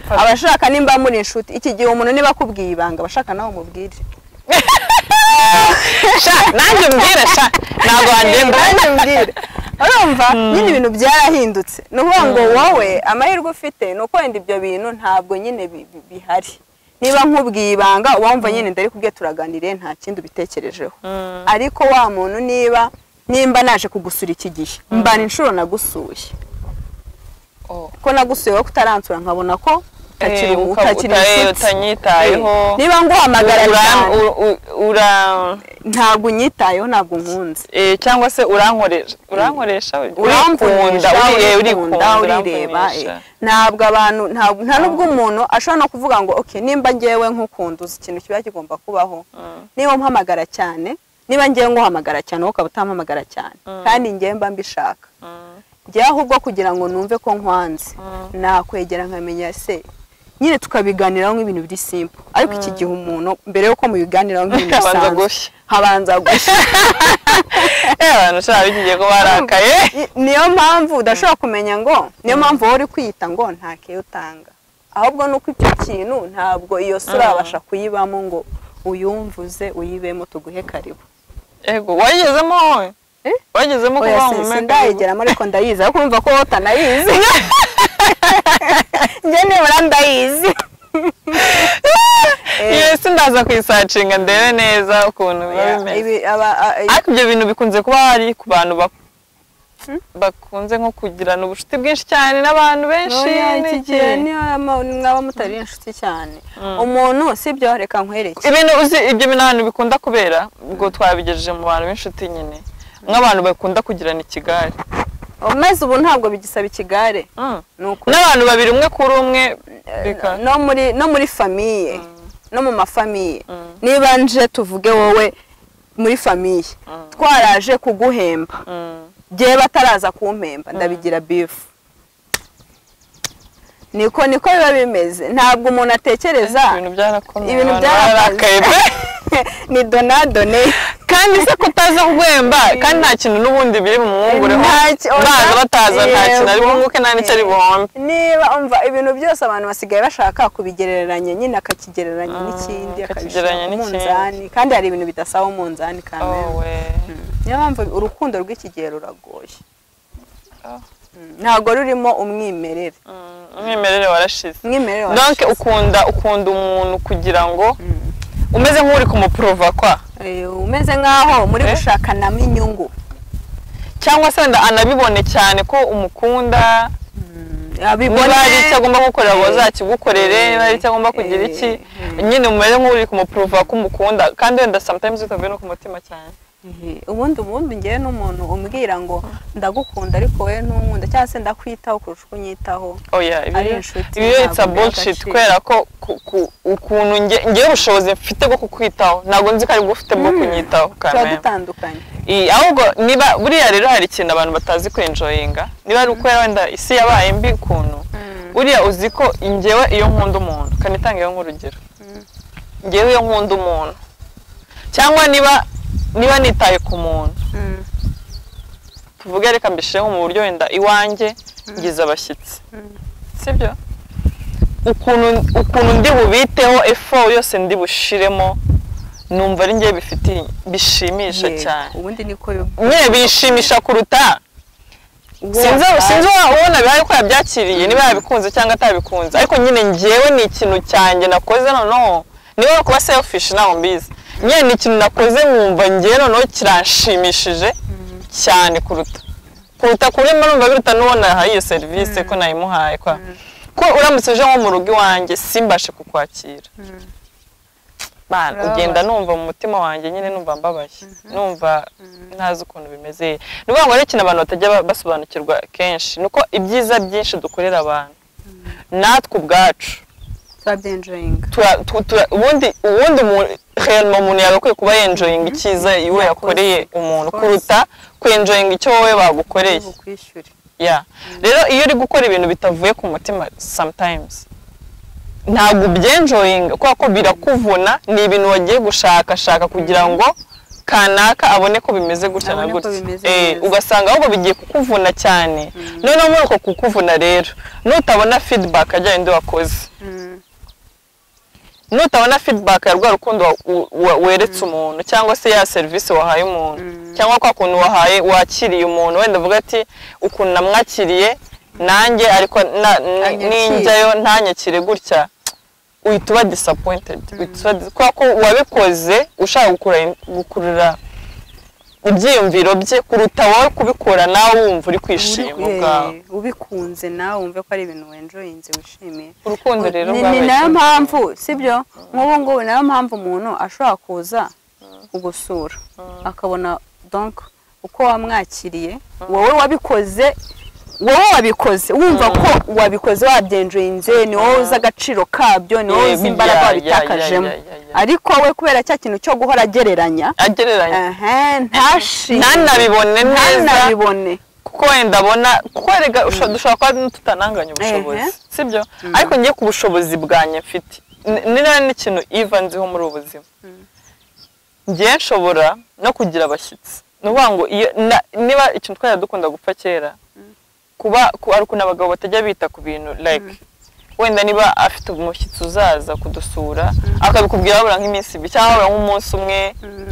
Abashaka nimba muri inshuti, iki gihe umuntu niba akubwiye ibanga bashaka nawe umubwire. Nanjye mbwira ntabwo wandembera. Urumva nyine ibintu byarahindutse. Ni ukuvuga ngo wowe amahirwe ufite ni uko wenda ibyo bintu ntabwo nyine bihari. Niba nkubwiye ibanga wumva nyine ndari kubwiye turaganire, nta kindi ubitekerejeho. Ariko wa muntu nimba naje kugusura iki gihe, mbana inshuro nagusuye, ko nagusuye wowe kutaransura nkabona ko utanyitayeho. Niba nguhamagara ntabwo unyitayeho, ntabwo nkunze, cyangwa se urankoresha urikunda urireba. Ntabwo abantu, nta nubwo umuntu ashobora no kuvuga ngo okay, nimba ngewe nkukunda uzi ikintu kiba kigomba kubaho. Niba mpamagara cyane, niba ngewe nguhamagara cyane wowe ukaba utampamagara cyane, kandi ngewe mba mbishaka, ngewe ahubwo kugira ngo numve ko nkwanze nakwegera nkamenya se nyine tukabiganiraho nk'ibintu biri simple. Ariko iki gihe umuntu mbere yuko mubiganiraho nk'ibintu bisanzwe habanza gushya. Abantu shaka bigiye ko barakaye. Niyo mpamvu udashobora kumenya ngo, niyo mpamvu wowe uri kwita ngo nta keya utanga, ahubwo nuko icyo kintu ntabwo iyo sura abasha kuyibamo ngo uyumvuze uyibemo tuguhe karibu. Wagezemo wowe? Wagezemo ko bamumeka? Sindayigeramo ariko ndayizi, ariko kumva ko utanayizi. Njye nibura ndayizi. Yes, ndaza kwisacinga ndebe neza ukuntu bimeze. Ariko ibyo bintu bikunze kuba hari ku bantu bakunze nko kugirana ubucuti bwinshi cyane n'abantu benshi. Mwaba mutari inshuti cyane umuntu, sibyo? Reka nkwereke ibyo bintu ahantu bikunda kubera, ubwo twabigejeje mu bantu b'inshuti nyine, nk'abantu bakunda kugirana ikigare. maze ubu ntabwo bigisaba ikigare nuko n'abantu babiri umwe kuri umwe no muri famiye no mu mafamiye niba nje tuvuge wowe muri famiye twaraje kuguhemba giye bataraza kumpemba ndabigira beef niko biba bimeze ntabwo umuntu atekereza ibintu byarakaye ni donadone kandi se kutaza kugwemba kandi nta kintu n'ubundi biri mu mwungureho baza bataza nta kintu ari bunguke nta n'icyo ari buhombe niba umva ibintu byose abantu basigaye bashaka kubigereranya nyine akakigereranya n'ikindi akabishyira mu munzani kandi hari ibintu bidasaba umunzani kandi niyo mpamvu urukundo rw'ikigihe ruragoye ntabwo rurimo umwimerere warashize donc ukunda umuntu kugira ngo umeze nk'uri kumupurova kwa umeze nk'aho muri gushakanamo inyungu cyangwa se wenda anabibone cyane ko umukunda niba hari icyo agomba gukorera ngo azakigukorere niba hari icyo agomba kugira iki nyine umeze nk'uri kumupurova ko umukunda kandi wenda sometimes utavuye no ku mutima cyane ubundi ngewe n'umuntu umbwira ngo ndagukunda ariko we ntunkunda cyangwa se ndakwitaho kurusha uko unyitaho ari inshuti ibi it's a bullshit kubera ko ukuntu ngewe ubushobozi mfite bwo kukwitaho ntabwo nzi ko ari bwo ufite bwo kunyitaho tuba dutandukanye ahubwo niba buriya rero hari ikintu abantu batazi kwenjoyinga niba ari uko wenda isi yabaye mbi ukuntu buriya uzi ko ngewe iyo nkunda umuntu kanitangeho nk'urugero ngewe iyo nkunda umuntu cyangwa niba nitaye ku muntu tuvuge reka mbishireho mu buryo wenda iwanjye ngize abashyitsi sibyo ukuntu ndi bubiteho effort yose ndi bushiremo numva ari ngiye bishimisha cyane ubundi niko nyine bishimisha kuruta sinzi wabona bihari ko yabyakiriye niba yabikunze cyangwa atabikunze ariko nyine ngewe ni ikintu cyanjye nakoze noneho niba kuba selfish naho mbizi nyine ni ikintu nakoze nkumva ngewe noneho kiranshimishije cyane kuruta kurimo numva biruta n'ubona yahaye iyo serivisi ko nayimuhaye ko uramutse uje nko mu rugo iwanjye simbashe kukwakira ugenda numva mu mutima wanjye nyine numva mbabaye numva ntazi ukuntu bimeze ni ukuvuga ngo ari ikintu abantu batajya basobanukirwa kenshi ni uko ibyiza byinshi dukorera abantu natwe ubwacu ubundi umuntu yagakwiye kuba yenjoyinga icyiza iwe yakoreye umuntu kuruta kwenjoyinga icyo wowe bagukoreye rero iyo uri gukora ibintu bitavuye ku mutima sometimes ntabwo ubyenjoyinga kubera ko birakuvuna ni ibintu wagiye gushakashaka kugira ngo kanaka abone ko bimeze gutya na gutya ugasanga ahubwo bigiye kukuvuna cyane noneho muri uko kukuvuna rero nutabona feedback ajyanye n'ibyo wakoze nutabona feedback ya rwa rukundo weretse umuntu cyangwa se ya service wahaye umuntu cyangwa kwa kuntu wakiriye umuntu wenda uvuga ati ukuntu namwakiriye nanjye ariko ninjyayo ntanyakire gutya uhita uba disappointed kubera ko wabikoze ushaka gukurura ibyiyumviro bye kuruta wowe kubikora nawe wumva uri kwishima ubwawe ubikunze nawe wumve ko ari ibintu wenjoyinze wishimiye urukundo rero ni nayo mpamvu sibyo nk'ubu ngubu nayo mpamvu umuntu ashobora kuza kugusura akabona donc uko wamwakiriye wowe wabikoze wumva ko wabikoze wabyenjoyinze ni wowe uzi agaciro kabyo ni wowe uzi imbaraga wabitakajemo ariko we kubera cya kintu cyo guhora agereranya ntanabibone kuko wenda abona kuko rega dushobora kuba tutananganya ubushobozi sibyo ariko ngiye ku bushobozi bwanjye mfite n'ikintu iva nziho muri ubu buzima ngiye nshobora no kugira abashyitsi ni ukuvuga ngo niba ikintu twari dukunda gupfa kera kuba ari ukuntu abagabo batajya bita ku bintu like wenda niba afite umushyitsi uzaza kudusura akabikubwira habura nk'iminsi ibiri cyangwa habura nk'umunsi umwe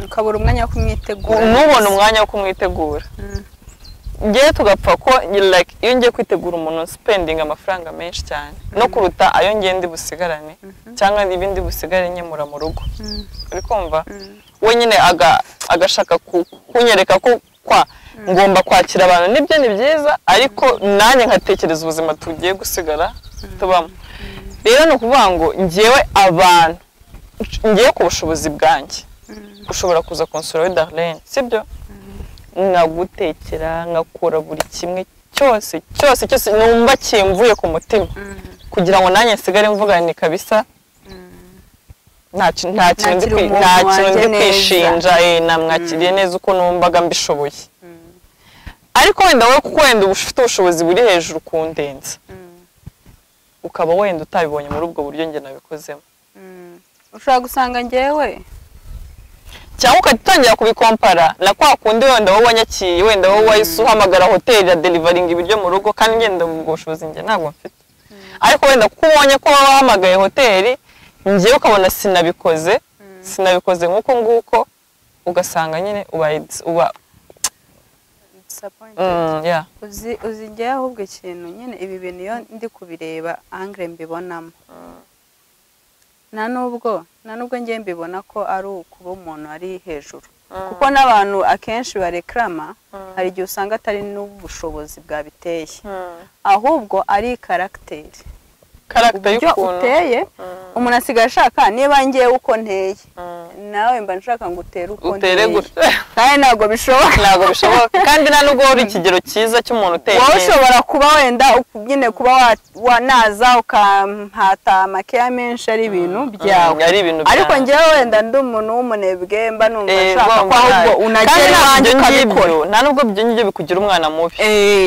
ukabura umwanya wo kumwitegura ntubone umwanya wo kumwitegura ngewe tugapfa ko like iyo ngiye kwitegura umuntu spending amafaranga menshi cyane no kuruta ayo ngiye ndi busigarane cyangwa ibindi busigare nyemura mu rugo uri kumva we nyine agashaka kunyereka ko ngomba kwakira abantu nibyo ni byiza ariko nanjye nkatekereza ubuzima tugiye gusigara tubamo rero ni ukuvuga ngo ngewe abantu ngewe ku bushobozi bwanjye ushobora kuza konsura we Darlene sibyo nkagutekera ngakora buri kimwe cyose numva kimvuye ku mutima kugira ngo nanjye nsigare mvuga ni kabisa nta kintu ndi kwishinja namwakiriye neza uko numvaga mbishoboye ariko wenda wowe kuko wenda ufite ubushobozi buri hejuru kundenza ukaba wenda utabibonye muri ubwo buryo njye nabikozemo ushobora gusanga njyewe cyangwa ukatangira kubikompara na kwa kundi wenda wowe wanyakiye wenda wowe wahise uhamagara hoteli ya deliverying ibiryo mu rugo kandi ngenda ubwo bushobozi njye ntabwo mfite ariko wenda kuko ubonye ko wahamagaye hoteli njyewe ukabona sinabikoze nk'uko nguko ugasanga nyine uba uzi njyewe ahubwo ikintu nyine ibi bintu iyo ndi kubireba angre mbibonamo nta nubwo njye mbibona ko ari ukuba umuntu ari hejuru kuko n'abantu akenshi bareklama hari igihe usanga atari n'ubushobozi bwabiteye ahubwo ari karagiteri uburyo uteye umuntu asigaye ashaka niba ngiye uko nteye nawe mba nshaka ngo utere uko nteye kandi ntabwo bishoboka kandi nta nubwo uri ikigero cyiza cy'umuntu uteye wowe ushobora kuba wenda nyine kuba wanaza ukampata amakeya menshi ari ibintu byawe ariko njyewe wenda ndi umuntu w'umunebwe mba numva nshaka ko ahubwo unagera iwanjye ukabikora nta nubwo ibyo ngibyo bikugira umwana mubi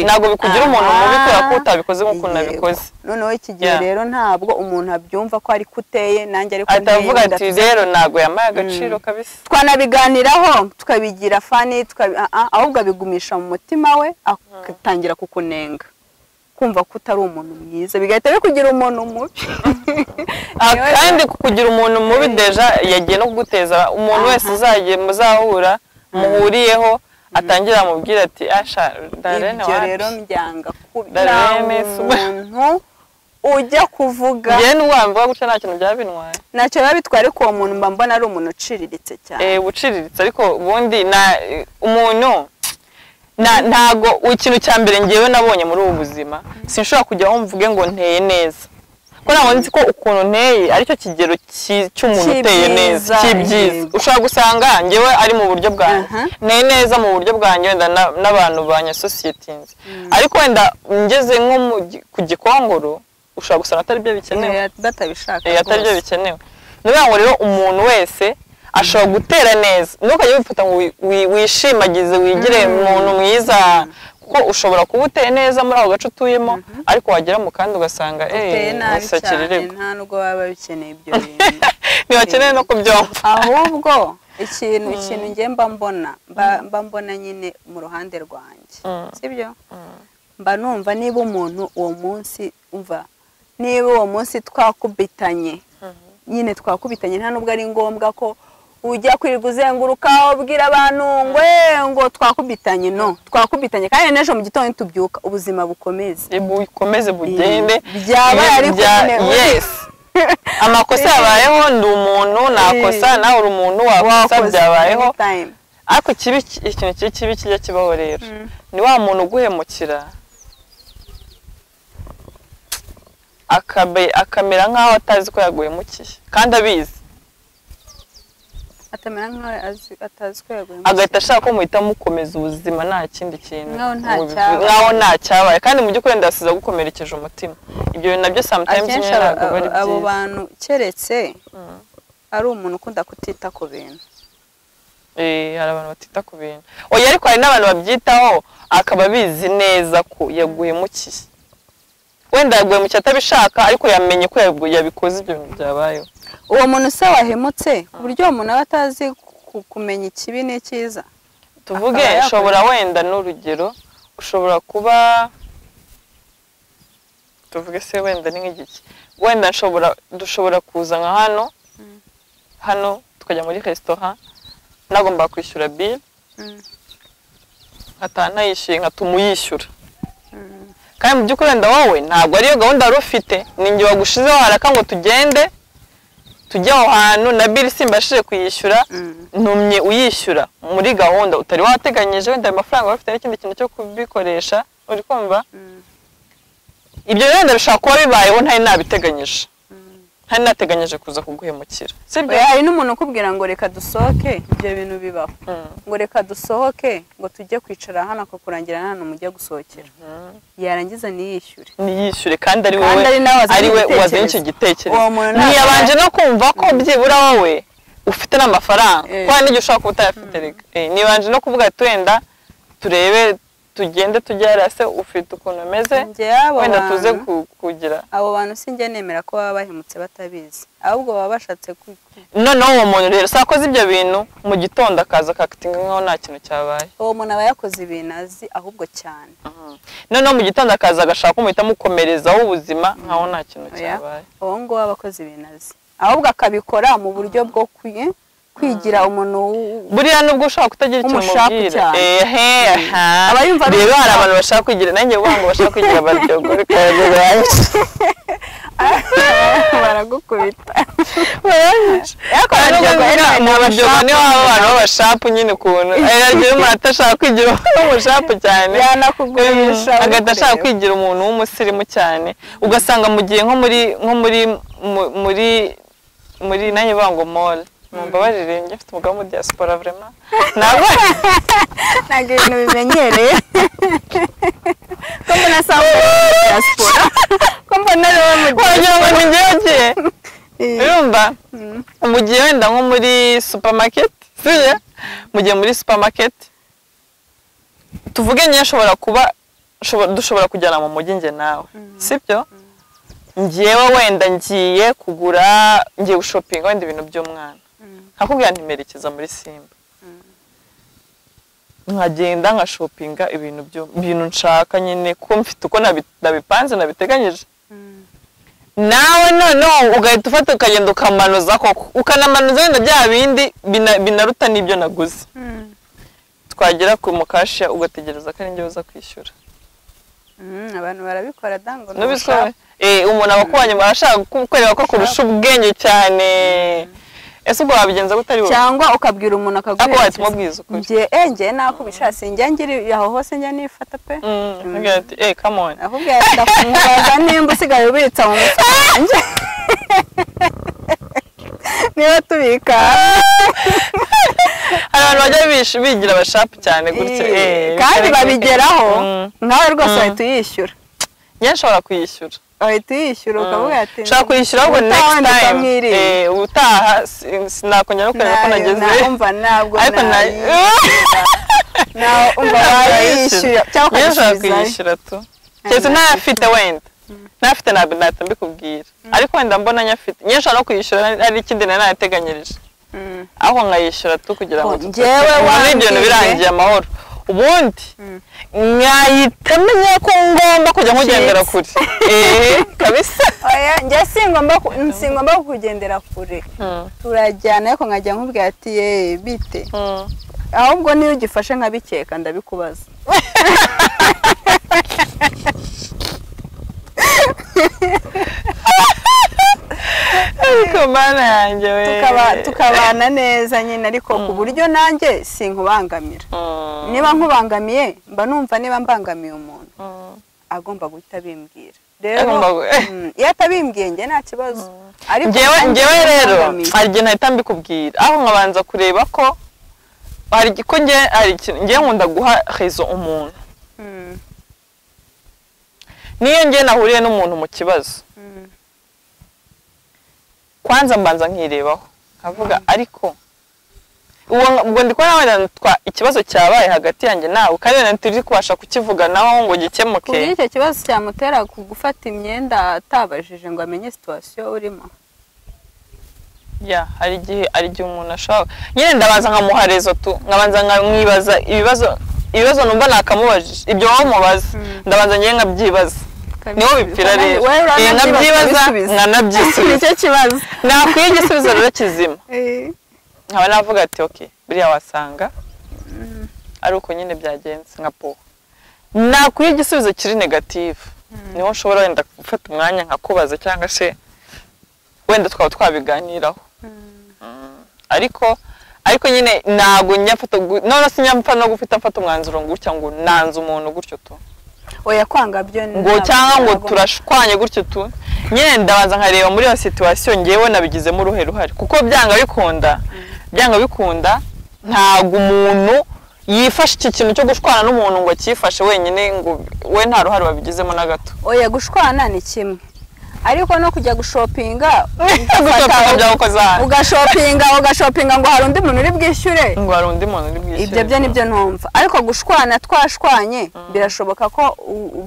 ntabwo bikugira umuntu mubi kubera ko utabikoze nk'uko nabikoze noneho iki gihe rero ntabwo umuntu abyumva ko ari kuteye nanjye ariko atavuga ati rero ntabwo yamaye agaciro kabisa twanabiganiraho tukabigira fani ahubwo abigumisha mu mutima we agatangira kukunenga kumva ko utari umuntu mwiza bigahita bikugira umuntu mubi kandi kukugira umuntu mubi deja yagiye no kuguteza umuntu wese uzagiye muzahura muhuriyeho atangira amubwira ati asha Darlene ibyo rero mbyanga kubira umuntu ujya kuvuga njye n'uwamvuga gutya nta kintu byabintwaye ntacyo biba bitwaye ariko uwo muntu mba mbona ari umuntu uciriritse cyane uciriritse ariko ubundi umuntu ntago ikintu cya mbere ngewe nabonye muri ubu buzima sinshobora kujya aho mvuge ngo nteye neza ko ntabwo nzi ko ukuntu nteye aricyo kigero cy'umuntu uteye neza cy'ibyiza ushobora gusanga ngewe ari mu buryo bwanjye nteye neza mu buryo bwanjye wenda n'abantu banyasosiyetizi ariko wenda ngeze nko ku gikongoro ushobora gusanga atari byo bikenewe atari byo bikenewe niyo ngo rero umuntu wese ashobora gutera neza ntukajye wifata ngo wishimagize wigire umuntu mwiza kuko ushobora kuba uteye neza muri ako gace utuyemo ariko wagera mu kandi ugasanga uteye nabi cyane nta nubwo baba bikeneye ibyo bintu ntibakeneye no kubyumva ahubwo ikintu njye mba mbona nyine mu ruhande rwanjye sibyo mba numva niba umuntu uwo munsi niba uwo munsi twakubitanye nyine twakubitanye nta nubwo ari ngombwa ko ujya kwirirwa uzenguruka ubwira abantu ngo twakubitanye twakubitanye kandi n'ejo mu gitondo tubyuka ubuzima bukomeze bugende byabaye ariko yes amakosa yabayeho ndi umuntu nakosa nawe uri umuntu wakosa byabayeho ariko ikintu kibi kijya kibaho rero ni wa muntu uguhemukira akamera nk'aho atazi ko yaguhemukiye kandi abizi atamera nk'aho atazi ko yaguhemukiye agahita ashaka ko muhita mukomeza ubuzima nta kindi kintu nk'aho nta cyabaye kandi mu by'ukuri ndasize gukomerekeje umutima ibyo bintu nabyo sometimes ntabwo bari byiza abo bantu keretse ari umuntu ukunda kutita ku bintu hari abantu batita ku bintu oya ariko hari n'abantu babyitaho akaba abizi neza ko yaguhemukiye wenda yaguhemukiye atabishaka ariko yamenye ko yabikoze ibyo bintu byabayeho uwo muntu se wahemutse ku buryo uwo muntu aba atazi kumenya ikibi n'icyiza tuvuge ushobora wenda n'urugero ushobora kuba tuvuge se wenda ni nk'igiki wenda dushobora kuza nka hano tukajya muri restaurant nagomba kwishyura bill nayishyuye nkatuma uyishyura kandi mu by'ukuri wenda wowe ntabwo ariyo gahunda wari ufite ni njye wagushizeho haraka ngo tujye aho hantu na bill simbashije kuyishyura ntumye uyishyura muri gahunda utari wateganyije wenda ayo mafaranga bafite n'ikindi kintu cyo kubikoresha uri kumva ibyo wenda bishobora kuba bibayeho ntari nabiteganyije ntari nateganyije kuza kuguhemukira sibyo hari n'umuntu ukubwira ngo reka dusohoke ibyo bintu bibaho ngo reka dusohoke ngo tujye kwicara hano akakurangira hano mujye gusohokera yarangiza niyishyure kandi ari we wazanye icyo gitekerezo ntiyabanje no kumva ko byibura wowe ufite n'amafaranga kwa n'icyo ushaka kuba utayafite rega nibanje no kuvuga ati wenda turebe tugende tujyara se ufite ukuntu umeze wenda tuze kugira abo bantu sinjye nemera ko baba bahemutse batabizi ahubwo baba bashatse noneho uwo muntu rero sakoze ibyo bintu mu gitondo akaza akakitinga nkaho nta kintu cyabaye uwo muntu aba yakoze ibintu azi ahubwo cyane noneho mu gitondo akaza agashaka kumuhita mukomerezaho ubuzima nkaho nta kintu cyabaye uwo ngo aba akoze ibintu azi ahubwo akabikora mu buryo bwo kwigira umuntu buriya nubwo ushaka kutagira icyo umubwira aba yumva rero hari abantu bashaka kwigira nanjye uvuga ngo bashaka kwigira abaryogore baragukubita abaryogo niho haba abantu b'abashapu nyine ukuntu aragira umuntu atashaka kwigira umushapu cyane agahita ashaka kwigira umuntu w'umusirimu cyane ugasanga mu gihe nko muri nanjye uvuga ngo mall mumbabarire njye mfite umugabo muri diaspora vraiment ntabwo ibintu bimenyereye ko mbona sawa diaspora ko mbona rero mu gihe urumva mu gihe wenda nko muri supermarket sibyo mu gihe muri supermarket tuvuge nyine dushobora kujyana mu mujyi njye nawe sibyo ngiyewe wenda ngiye kugura ngiye gushopinga wenda ibintu by'umwana nkakubwira ntimerekeza muri Simba nkagenda nkashopinga ibintu nshaka nyine ko mfite uko nabipanze nabiteganyije nawe noneho ugahita ufata ukagenda ukamanuza koko ukanamanuza wenda bya bindi binaruta n'ibyo naguze twagera ku mukasha ugategereza ko ari njye uza kwishyura abantu barabikora dango umuntu abakubanye barashaka kukwereka ko kurusha ubwenge cyane ese ubwo wabigenza gutari wowe cyangwa ukabwira umuntu akaguha wahita umubwiza ukuri njye nakubishase njye ngiri aho hose njye nifata pe agira ati come on ahubwo ndakumvaza nimba usigaye ubitsa mu musange niba tubika hari abantu bajya bigira abashapu cyane gutya kandi babigeraho nkawe rwose wahita uyishyura njye nshobora kuyishyura wahita uyishyura ukavuga ati ushaka kuyishyura ahubwo next time utaha sinakongera no kureba ko nageze ntabwo umva wayishyura cyangwa ukayisubizayo kuyishyura tu cyese ntafite wenda ntafite ntabwo nahita mbikubwira ariko wenda mbona nyafite njye nshobora no kuyishyura ari ikindi nari nayateganyirije aho nkayishyura tu kugira ngo njyewe ibyo bintu birangiye amahoro ubundi nkahita menya ko ngomba kujya nkugendera kure kabisa njye singomba kukugendera kure turajyana ariko nkajya nkubwira ati bite ahubwo niyo ugifashe nkabikeka ndabikubaza ariko mana yanjye we tukabana neza nyine ariko ku buryo nanjye sinkubangamira niba nkubangamiye mba numva niba mbangamiye umuntu agomba guhita bimbwira rero iyo atabimbwiye njye nta kibazo njyewe rero hari igihe ntahita mbikubwira aho nkabanza kureba ko njye nkunda guha rezo umuntu niyo njye nahuriye n'umuntu mu kibazo kwanza mbanza nkirebaho nkavuga ariko ubwo ndi kubona wenda ikibazo cyabaye hagati yanjye nawe kandi wenda turi kubasha kukivuganaho ngo gikemuke kuri icyo kibazo cyamutera gufata imyenda atabajije ngo amenye situation urimo hari igihe umuntu ashaka nyine ndabanza nkamuha rezo tu nkabanza nkamwibaza ibibazo numva nakamubajije ibyo wowe umubaza ndabanza ngiye nkabyibaza niho bipfira rero nkabyibaza nkanabyisubiza nicyo kibazo nakwiye igisubizo rero kizima nkaba navuga ati buriya wasanga ari uko nyine byagenze nka po nakwiye igisubizo kiri negative niho nshobora wenda gufata umwanya nkakubaza cyangwa se wenda twaba twabiganiraho ariko nyine ntabwo nyafata none sinyapfa no gufita mfata umwanzuro gutya ngo nanze umuntu gutyo tu oya kwanga byo ngo cyangwa ngo turashwanye gutyo tu nyine ndabanza nkareba muri iyo situation ngewe nabigizemo uruhare kuko byanga bikunda ntago umuntu yifashe iki kintu cyo gushwana n'umuntu ngo akifashe wenyine ngo we nta ruhare wabigizemo na gato. Oya gushwana ni kimwe ariko no kujya gushopinga ugashopinga ngo hari undi muntu uri bwishyure ibyo byo nibyo ntumva ariko gushwana twashwanye birashoboka ko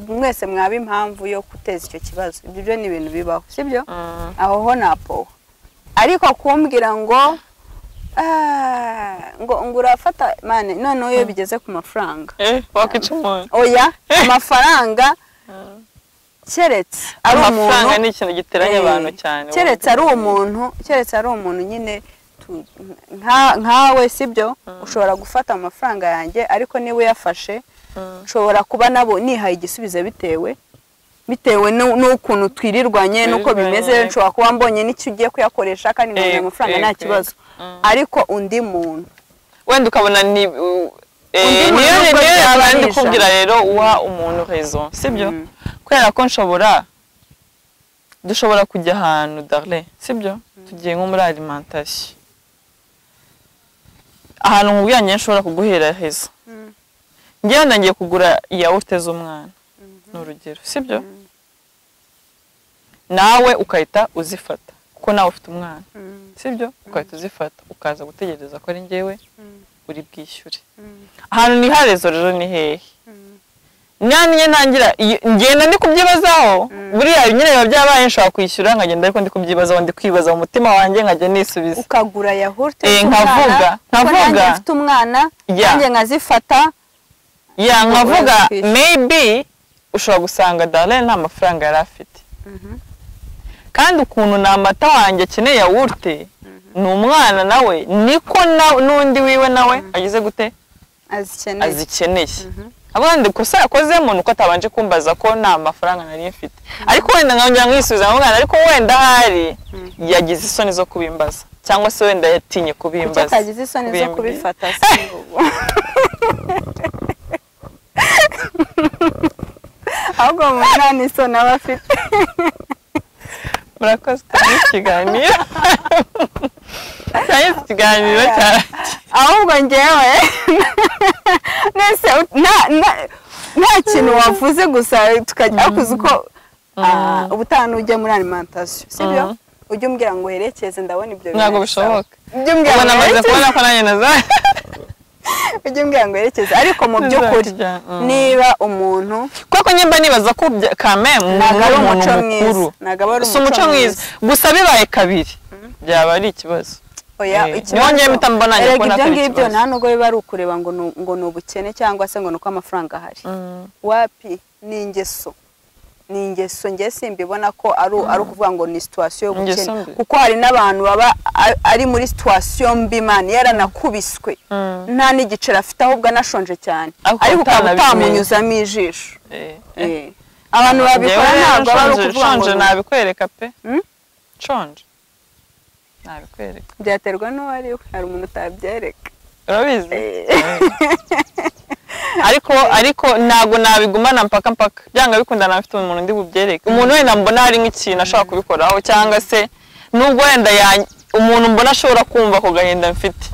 mwese mwaba impamvu yo guteza icyo kibazo ibyo byo ni ibintu bibaho sibyo aho ho napo ariko kumbwira ngo urafata mane none iyo bigeze ku mafaranga wakica umuntu oya amafaranga keretse ari amafaranga ni ikintu giteranya abantu cyane keretse ari umuntu nyine nkawe sibyo ushobora gufata amafaranga yanjye ariko niba uyafashe ushobora kuba nabo nihaye igisubizo bitewe n'ukuntu twirirwanye nuko bimeze nshobora kuba mbonye n'icyo ugiye kuyakoresha kandi nabonye amafaranga nta kibazo ariko undi muntu wenda ukabona ni niyo ndi kubwira rero uha umuntu raison sibyo kubera ko dushobora kujya ahantu Darlene sibyo tugiye nko muri alimentation ahantu nkubwira nyine nshobora kuguhera raison ngiye ndangiye kugura yaourt z'umwana n'urugero sibyo nawe ukahita uzifata kuko nawe ufite umwana sibyo ukahita uzifata ukaza gutegereza ko ari ngewe uri bwishyure ahantu ni harezo rero ni hehe nyine ntangira ngenda ndi kubyibazaho buriya nyine biba byabaye nshobora kwishyura nkagenda ariko ndi kubyibazaho ndi kwibaza mu mutima wanjye nkajya nisubiza ukagura yaourt nkavuga mfite umwana nanjye nkazifata nkavuga maybe ushobora gusanga Darlene nta mafaranga yari afite kandi ukuntu ni amata wanjye akeneye yaourt ni umwana nawe niko n'undi wiwe nawe agize gute azikeneye abandi kosa yakozemo nuko atabanje kumbaza ko nta mafaranga nari mfite ariko wenda nkongera nkisubiza umwana ariko wenda hari yagize isoni zo kubimbaza cyangwa se wenda yatinye kubimbaza atagize isoni zo kubifata ahubwo umwana ni isoni aba afite murakoze ikiganiro ikiganiro cyane ahubwo ngewe nese nta kintu wavuze gusa tukajya kuzi ko ubutanu ujya muri alimentation sibyo ujye umbwira ngo herekeze ndabona ibyo ntabwo bishoboka ujye umbwira ngo namaze kubona ko nanjye nazaye ujye umbwira ngo herekeze ariko mu by'ukuri niba umuntu koko nyemba nibaza ko kameme ntabwo ari umuco mwiza si umuco mwiza gusa bibaye kabiri byaba ari ikibazo oya ikibazo mpita mbona ibyo ngibyo nta nubwo biba ari ukureba ngo ni ubukene cyangwa se ngo ni uko amafaranga ahari wapi ni ingeso nge simbibona ko ari ukuvuga ngo ni situation y'ubukene kuko hari n'abantu baba ari muri situation mbi man yaranakubiswe nta n'igicera afite ahubwo anashonje cyane ariko utamunyuzamo ijisho abantu babikora ntabwo ari ukuvuga ngo nabikwereka pe chonje nabikwereka byaterwa n'uwari we hari umuntu utabyereka urabizi ariko ntago nabigumana mpaka byanga bikundana afite umuntu ndi bubyereke umuntu wenda mbona hari nk'ikintu ashaka kubikoraho cyangwa se nubwo wenda umuntu mbona ashobora kumva ko gahinda mfite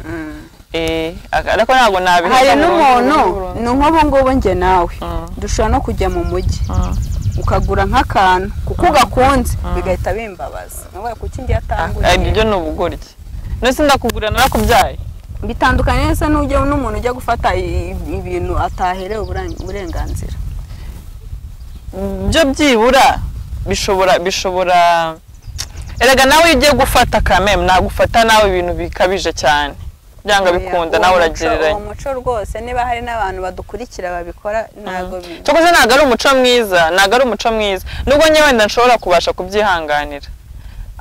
ariko ntago nabiha hari n'umuntu ni nk'ubu ngubu njye nawe dushobora no kujya mu mujyi ukagura nk'akantu kuko ugakunze bigahita bimbabaza nawe kuki ngiye atanguye ibyo ni ubugoryi nese ndakugura narakubyaye bitandukanye neza n'umuntu ujya gufata ibintu ataherewe uburenganzira byo byibura bishobora erega nawe ugiye gufata kameme nagufata nawe ibintu bikabije cyane byanga bikunda nawe uragereranya umuco rwose niba hari n'abantu badukurikira babikora ntago cyokoze ntago ari umuco mwiza nubwo nyewe wenda nshobora kubasha kubyihanganira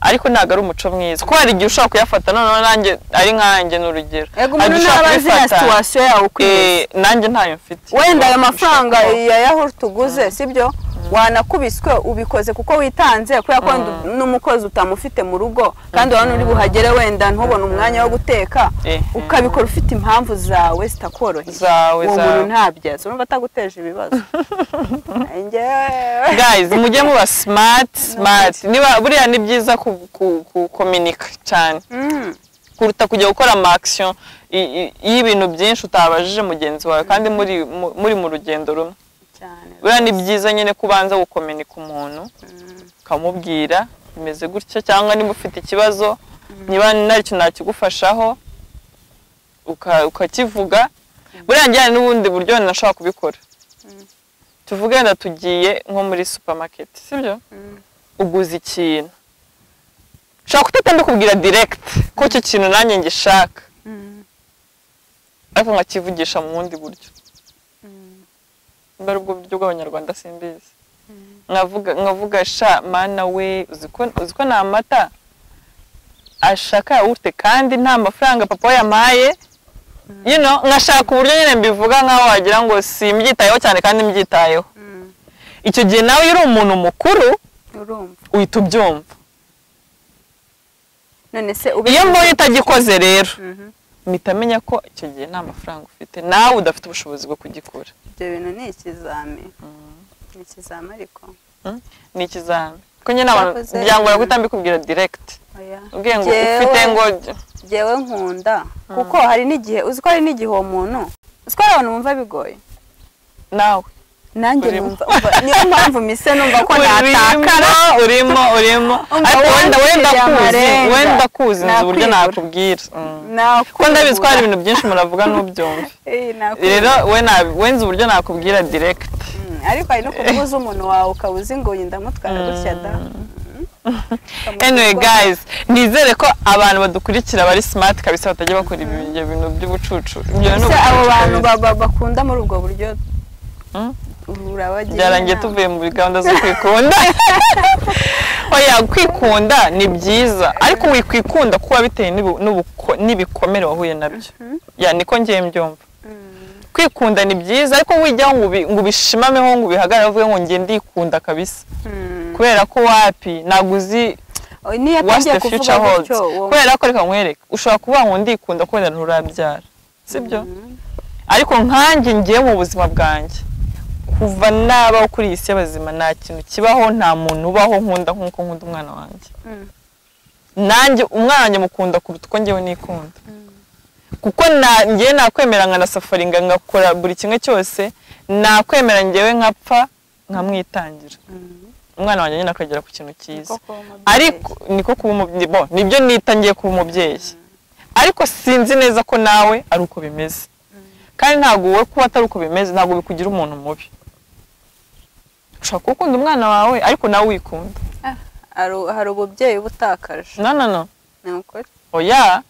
ariko ntago ari umuco mwiza kuko hari igihe ushobora kuyafata noneho nanjye ari nkanjye n'urugero ego umuntu nabazi na situation yawe ukwiriye nanjye ntayo mfite wenda ayo mafaranga ya yaourt tuguze sibyo wanakubiswe ubikoze kuko witanze kubera ko n'umukozi utamufite mu rugo kandi wabona uri buhagere wenda ntubone umwanya wo guteka ukabikora ufite impamvu zawe zitakoroheye uwo muntu ntabyaza urumva ataguteje ibibazo. Guys mujye muba smart niba buriya ni byiza kukominika cyane kuruta kujya gukora ama action y'ibintu byinshi utabajije mugenzi wawe kandi muri mu rugendo rumwe. Buriya ni byiza nyine kubanza gukominika umuntu ukamubwira bimeze gutya cyangwa niba ufite ikibazo niba nari cyo nakigufashaho ukakivuga. Buriya njyane n'ubundi buryo nashaka kubikora. Tuvuge wenda tugiye nko muri supermarket sibyo uguze ikintu ushaka kutenda kubwira direct ko icyo kintu nanjye ngishaka ariko nkakivugisha mu bundi buryo mbere ubwo buryo bw'abanyarwanda simbizi nkavuga sha mana we uziko na amata ashaka yawurute kandi nta mafaranga papa yamaye nkashaka uburyo nyine mbivuga nkaho wagira ngo simbyitayeho cyane kandi mbyitayeho. Icyo gihe nawe uri umuntu mukuru uhita ubyumva. Iyo mbonye utagikoze rero mpita amenya ko icyo gihe nta mafaranga ufite nawe udafite ubushobozi bwo kugikora. Ibyo bintu ni ikizami. Ni ikizami ariko ni ikizami ko nyine abantu byangora kutambikubwira direct ubwiye ngo ufite ngo jewe nkunda kuko hari n'igihe uziko hari n'igihe uwo muntu uziko abantu bumva bigoye nawe nanjye numva niyo mpamvu mise numva ko natakara urimo wenda kuzi nzi uburyo nakubwira ko ndabizi ko hari ibintu byinshi muravuga n'ubyumva rero wenze uburyo nakubwira direct ariko hari no kubuza umuntu wawe ukabuza ngo ndamutwara gutya da. Anyway guys nizere ko abantu badukurikira bari smart kabisa batajya bakora ibintu by'ubucucu abo bantu bakunda muri ubwo buryo urabagiye byarangiye tuvuye muri gahunda zo kwikunda. Oya kwikunda ni byiza ariko wikwikunda kuba biteye n'ibikomere wahuye nabyo niko ngiye mbyumva. Kwikunda ni byiza ariko wijyaho ngo ubishimameho ngo ubihagarare uvuge ngo ngiye ndikunda kabisa kubera ko wapi naguzi what's the future holds kubera ko reka nkwereke ushobora kuba ngo ndikunda kubera nturabyara sibyo ariko nkanjye ngiye mu buzima bwanjye kuva nabaho kuri iyi si y'abazima nta kintu kibaho nta muntu ubaho nkunda nk'uko nkunda umwana wanjye nanjye umwana wanjye mukunda kuruta uko ngewe nikunda kuko ngiye nakwemera nkana safaringa ngakora buri kimwe cyose nakwemera ngewe nkapfa nkamwitangira umwana wanjye nyine akagera ku kintu cyiza ariko niko kuba umubyeyi nibyo nitangiye kuba umubyeyi ariko sinzi neza ko nawe ari uko bimeze kandi ntabwo wowe kuba atari uko bimeze ntabwo bikugira umuntu mubi ushaka gukunda umwana wawe ariko nawe wikunda hari ububyeyi butakaje no oya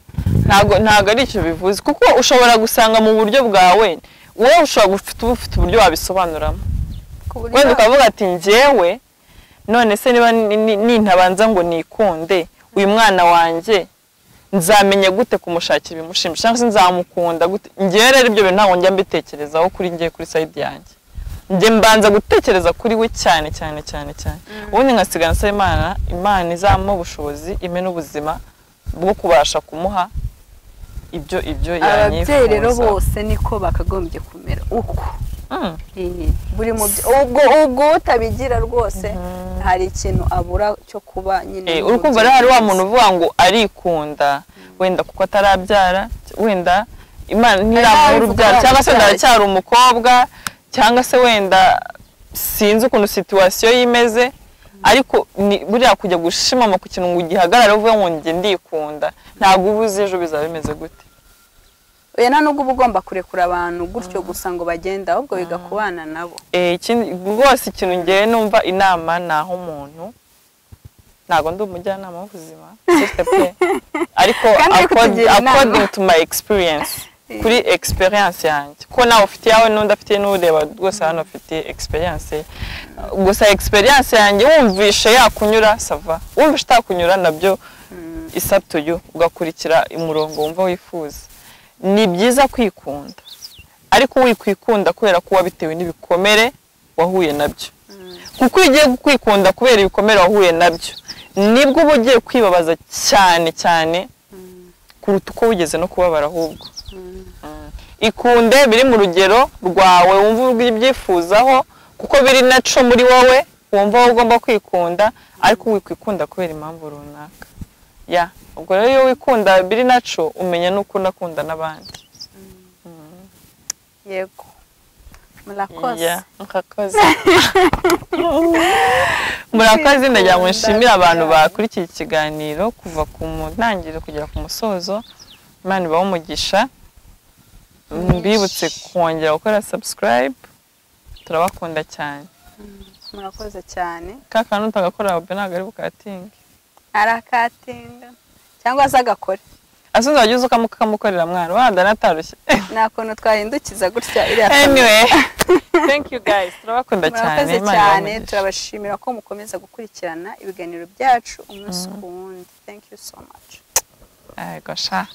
ntabwo ari icyo bivuze kuko ushobora gusanga mu buryo bwawe wowe ushobora ufite uburyo wabisobanuramo wenda ukavuga ati njyewe none se niba nintabanza ngo nikunde uyu mwana wanjye nzamenye gute kumushakira ibimushimisha cyangwa se nzamukunda gute njyewe rero ibyo bintu ntabwo njya mbitekerezaho kuri njye kuri side yanjye njye mbanza gutekereza kuri we cyane ubundi nkasiga nsaba imana izamuha ubushobozi ime n'ubuzima bwo kubasha kumuha ibyo yanyifuza. Ababyeyi rero bose niko bakagombye kumera uko buri ubwo utabigira rwose hari ikintu abura cyo kuba nyine urukumva rero hari wa muntu uvuga ngo arikunda wenda kuko atarabyara wenda imana ntiramura urubyaro cyangwa se ndaracyari umukobwa cyangwa se wenda sinzi ukuntu situwasiyo yimeze ariko buriya kujya gushimama ku kintu ngo ugihagarare uvuge ngo njye ndikunda ntabwo ubuze ejo bizaba bimeze gute. Oya nta nubwo ugomba kurekura abantu gutyo gusa ngo bagenda ahubwo biga kubana nabo. Rwose ikintu ngiye numva inama naho umuntu ntago ndi umujyanama w'ubuzima ariko according to my experience kuri experience yanjye ko nawe ufite yawe n'undi afite n'ureba rwose hano afite experience gusa experience yanjye wumvishe yakunyura sava wumvishe utakunyura nabyo isatuyo ugakurikira umurongo wumva wifuza. Ni byiza kwikunda ariko wikwikunda kubera ko wabitewe n'ibikomere wahuye nabyo kuko iyo ugiye kwikunda kubera ibikomere wahuye nabyo nibwo uba ugiye kwibabaza cyane cyane kuruta uko wigeze no kubabara ahubwo. Ikunde biri mu rugero rwawe wumva ubyifuzaho kuko biri naco muri wowe wumva wowe ugomba kwikunda ariko wikwikunda kubera impamvu runaka. Ya ubwo rero iyo wikunda biri naco umenya nuko unakunda n'abandi. Yego murakoze. Ya murakoze. Murakoze ndagira ngo nshimire abantu bakurikiye ikiganiro kuva ku ntangiriro kugera ku musozo. Imana ibahe umugisha. Mbibutse kongera gukora subscribe. Turabakunda cyane. Murakoze cyane. Kakanu utagakora obe ntago ari bukatinga. Arakatinga cyangwa azagakore. Asuze wagize ukamukorera mwana wanda natarushye. Nakuntu twahindukiza gutya iriya. Anyway, thank you guys. Turabakunda cyane. Murakoze cyane. Turabashimira ko mukomeza gukurikirana ibiganiro byacu umunsi ku wundi. Thank you so much. Gosha.